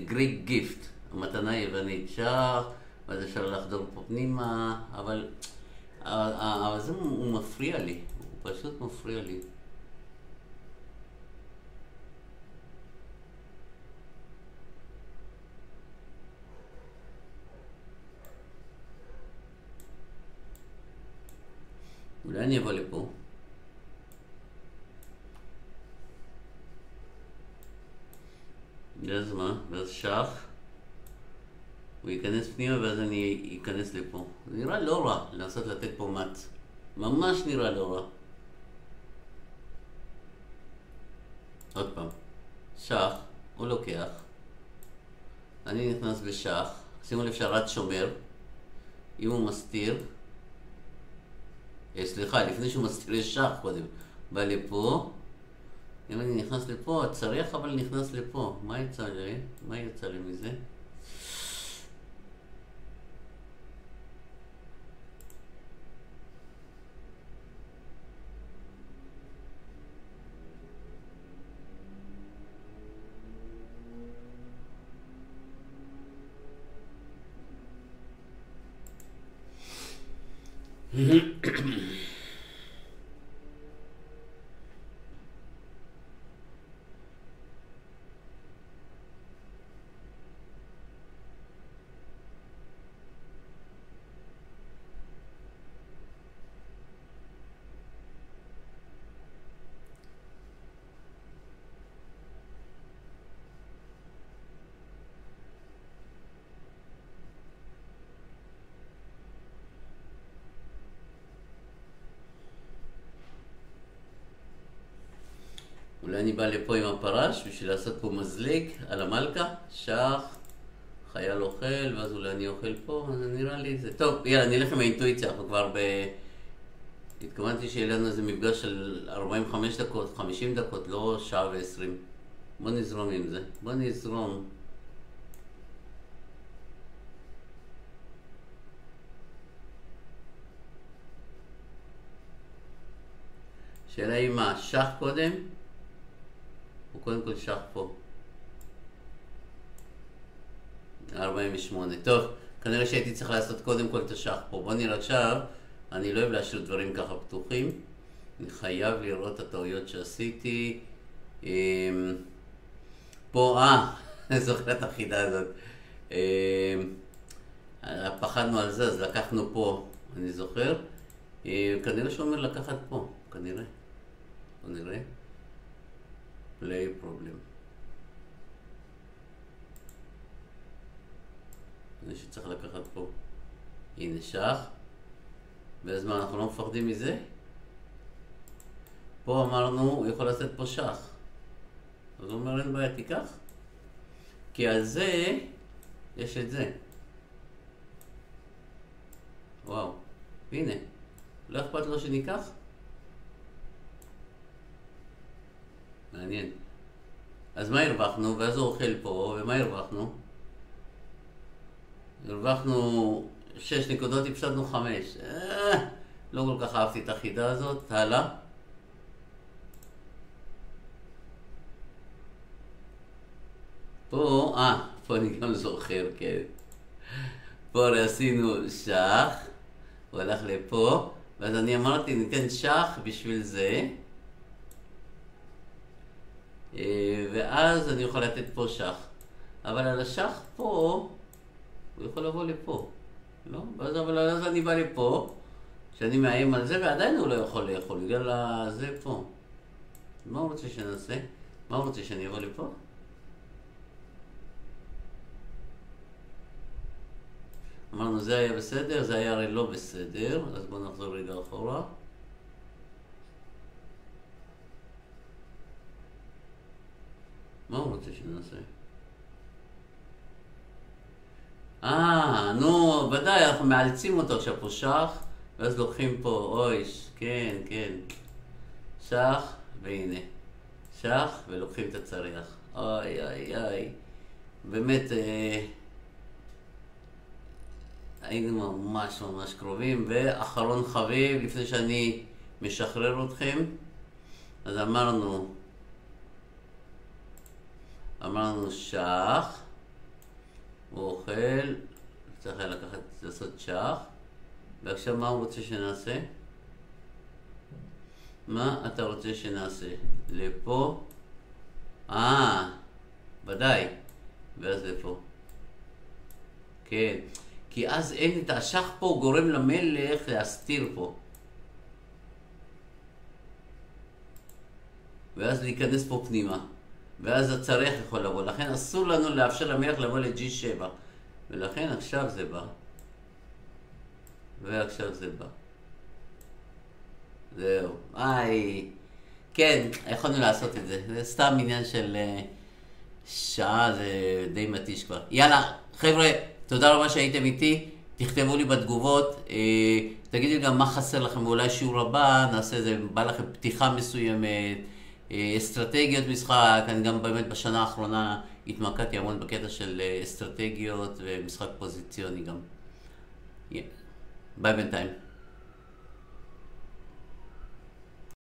Speaker 1: גריק גיפט, המתנה היוונית. שח, ואז אפשר לחדור פה פנימה, אבל זה הוא מפריע לי, הוא פשוט מפריע לי. אולי אני אבוא לפה. ואז מה? ואז שח. הוא ייכנס פנימה ואז אני אכנס לפה. זה נראה לא רע לנסות לתת פה מט. ממש נראה לא רע. עוד פעם. שח, הוא לוקח. אני נכנס בשח, שימו לב שהרד שומר, אם הוא מסתיר, סליחה, לפני שהוא מסתיר יש שח קודם, בא לפה, אם אני נכנס לפה, הצריח אבל נכנס לפה, מה יצא לי? מה יצא לי מזה? אולי אני בא לפה עם הפרש בשביל לעשות פה מזליג על המלכה, שח, חייל אוכל, ואז אולי אני אוכל פה, אז נראה לי זה. טוב, יאללה, נלך עם האינטואיציה, אנחנו כבר התכוונתי שיהיה לנו איזה מפגש של 45 דקות, 50 דקות, לא שעה ו-20. בוא נזרום עם זה, בוא נזרום. שאלה היא מה, שח קודם? הוא קודם כל שח פה. 48. טוב, כנראה שהייתי צריך לעשות קודם כל את השח פה. בוא נראה עכשיו, אני לא אוהב להשאיר דברים ככה פתוחים. אני חייב לראות את הטעויות שעשיתי. פה, אני זוכר את החידה הזאת. פחדנו על זה, אז לקחנו פה, אני זוכר. כנראה שהוא אומר לקחת פה, כנראה. בוא נראה. play problem. אני שצריך לקחת פה. הנה שח. ואז מה, אנחנו לא מפחדים מזה? פה אמרנו, הוא יכול לעשות פה שח. אז הוא אומר, אין בעיה, תיקח. כי על זה, יש את זה. וואו. הנה. לא אכפת לו שניקח? מעניין. אז מה הרווחנו? ואז הוא אוכל פה, ומה הרווחנו? הרווחנו 6 נקודות, הפסדנו 5. לא כל כך אהבתי את החידה הזאת. הלאה. פה, פה אני גם זוכר, כן. פה עשינו שח, הוא הלך לפה, ואז אני אמרתי, ניתן שח בשביל זה. ואז אני יכול לתת פה שח. אבל על השח פה, הוא יכול לבוא לפה. לא? אבל אז אני בא לפה, שאני מאיים על זה, ועדיין הוא לא יכול לאכול, בגלל זה פה. מה הוא רוצה שנעשה? מה הוא רוצה שאני אבוא לפה? אמרנו, זה היה בסדר, זה היה הרי לא בסדר, אז בואו נחזור רגע אחורה. מה הוא רוצה שנעשה? נו, ודאי, אנחנו מאלצים אותו עכשיו פה שח, ואז לוקחים פה, אוי, כן, כן. שח, והנה. שח, ולוקחים את הצריח. אוי, אוי, אוי. באמת, היינו ממש ממש קרובים. ואחרון חביב, לפני שאני משחרר אתכם, אז אמרנו שח, הוא אוכל, צריך היה לעשות שח, ועכשיו מה הוא רוצה שנעשה? מה אתה רוצה שנעשה? לפה? ודאי, ואז לפה. כן, כי אז אין את השח פה, גורם למלך להסתיר פה. ואז להיכנס פה פנימה. ואז הצריח יכול לבוא. לכן אסור לנו לאפשר למלך לבוא ל-G7. ולכן עכשיו זה בא. ועכשיו זה בא. זהו. כן, יכולנו לעשות את זה. זה סתם עניין שעה זה די מתיש כבר. יאללה, חבר'ה, תודה רבה שהייתם איתי. תכתבו לי בתגובות, תגידו לי גם מה חסר לכם, אולי שיעור הבא, נעשה איזה, בא לכם פתיחה מסוימת, אסטרטגיות משחק. אני גם באמת בשנה האחרונה התמקדתי המון בקטע של אסטרטגיות ומשחק פוזיציוני גם. ביי בינתיים.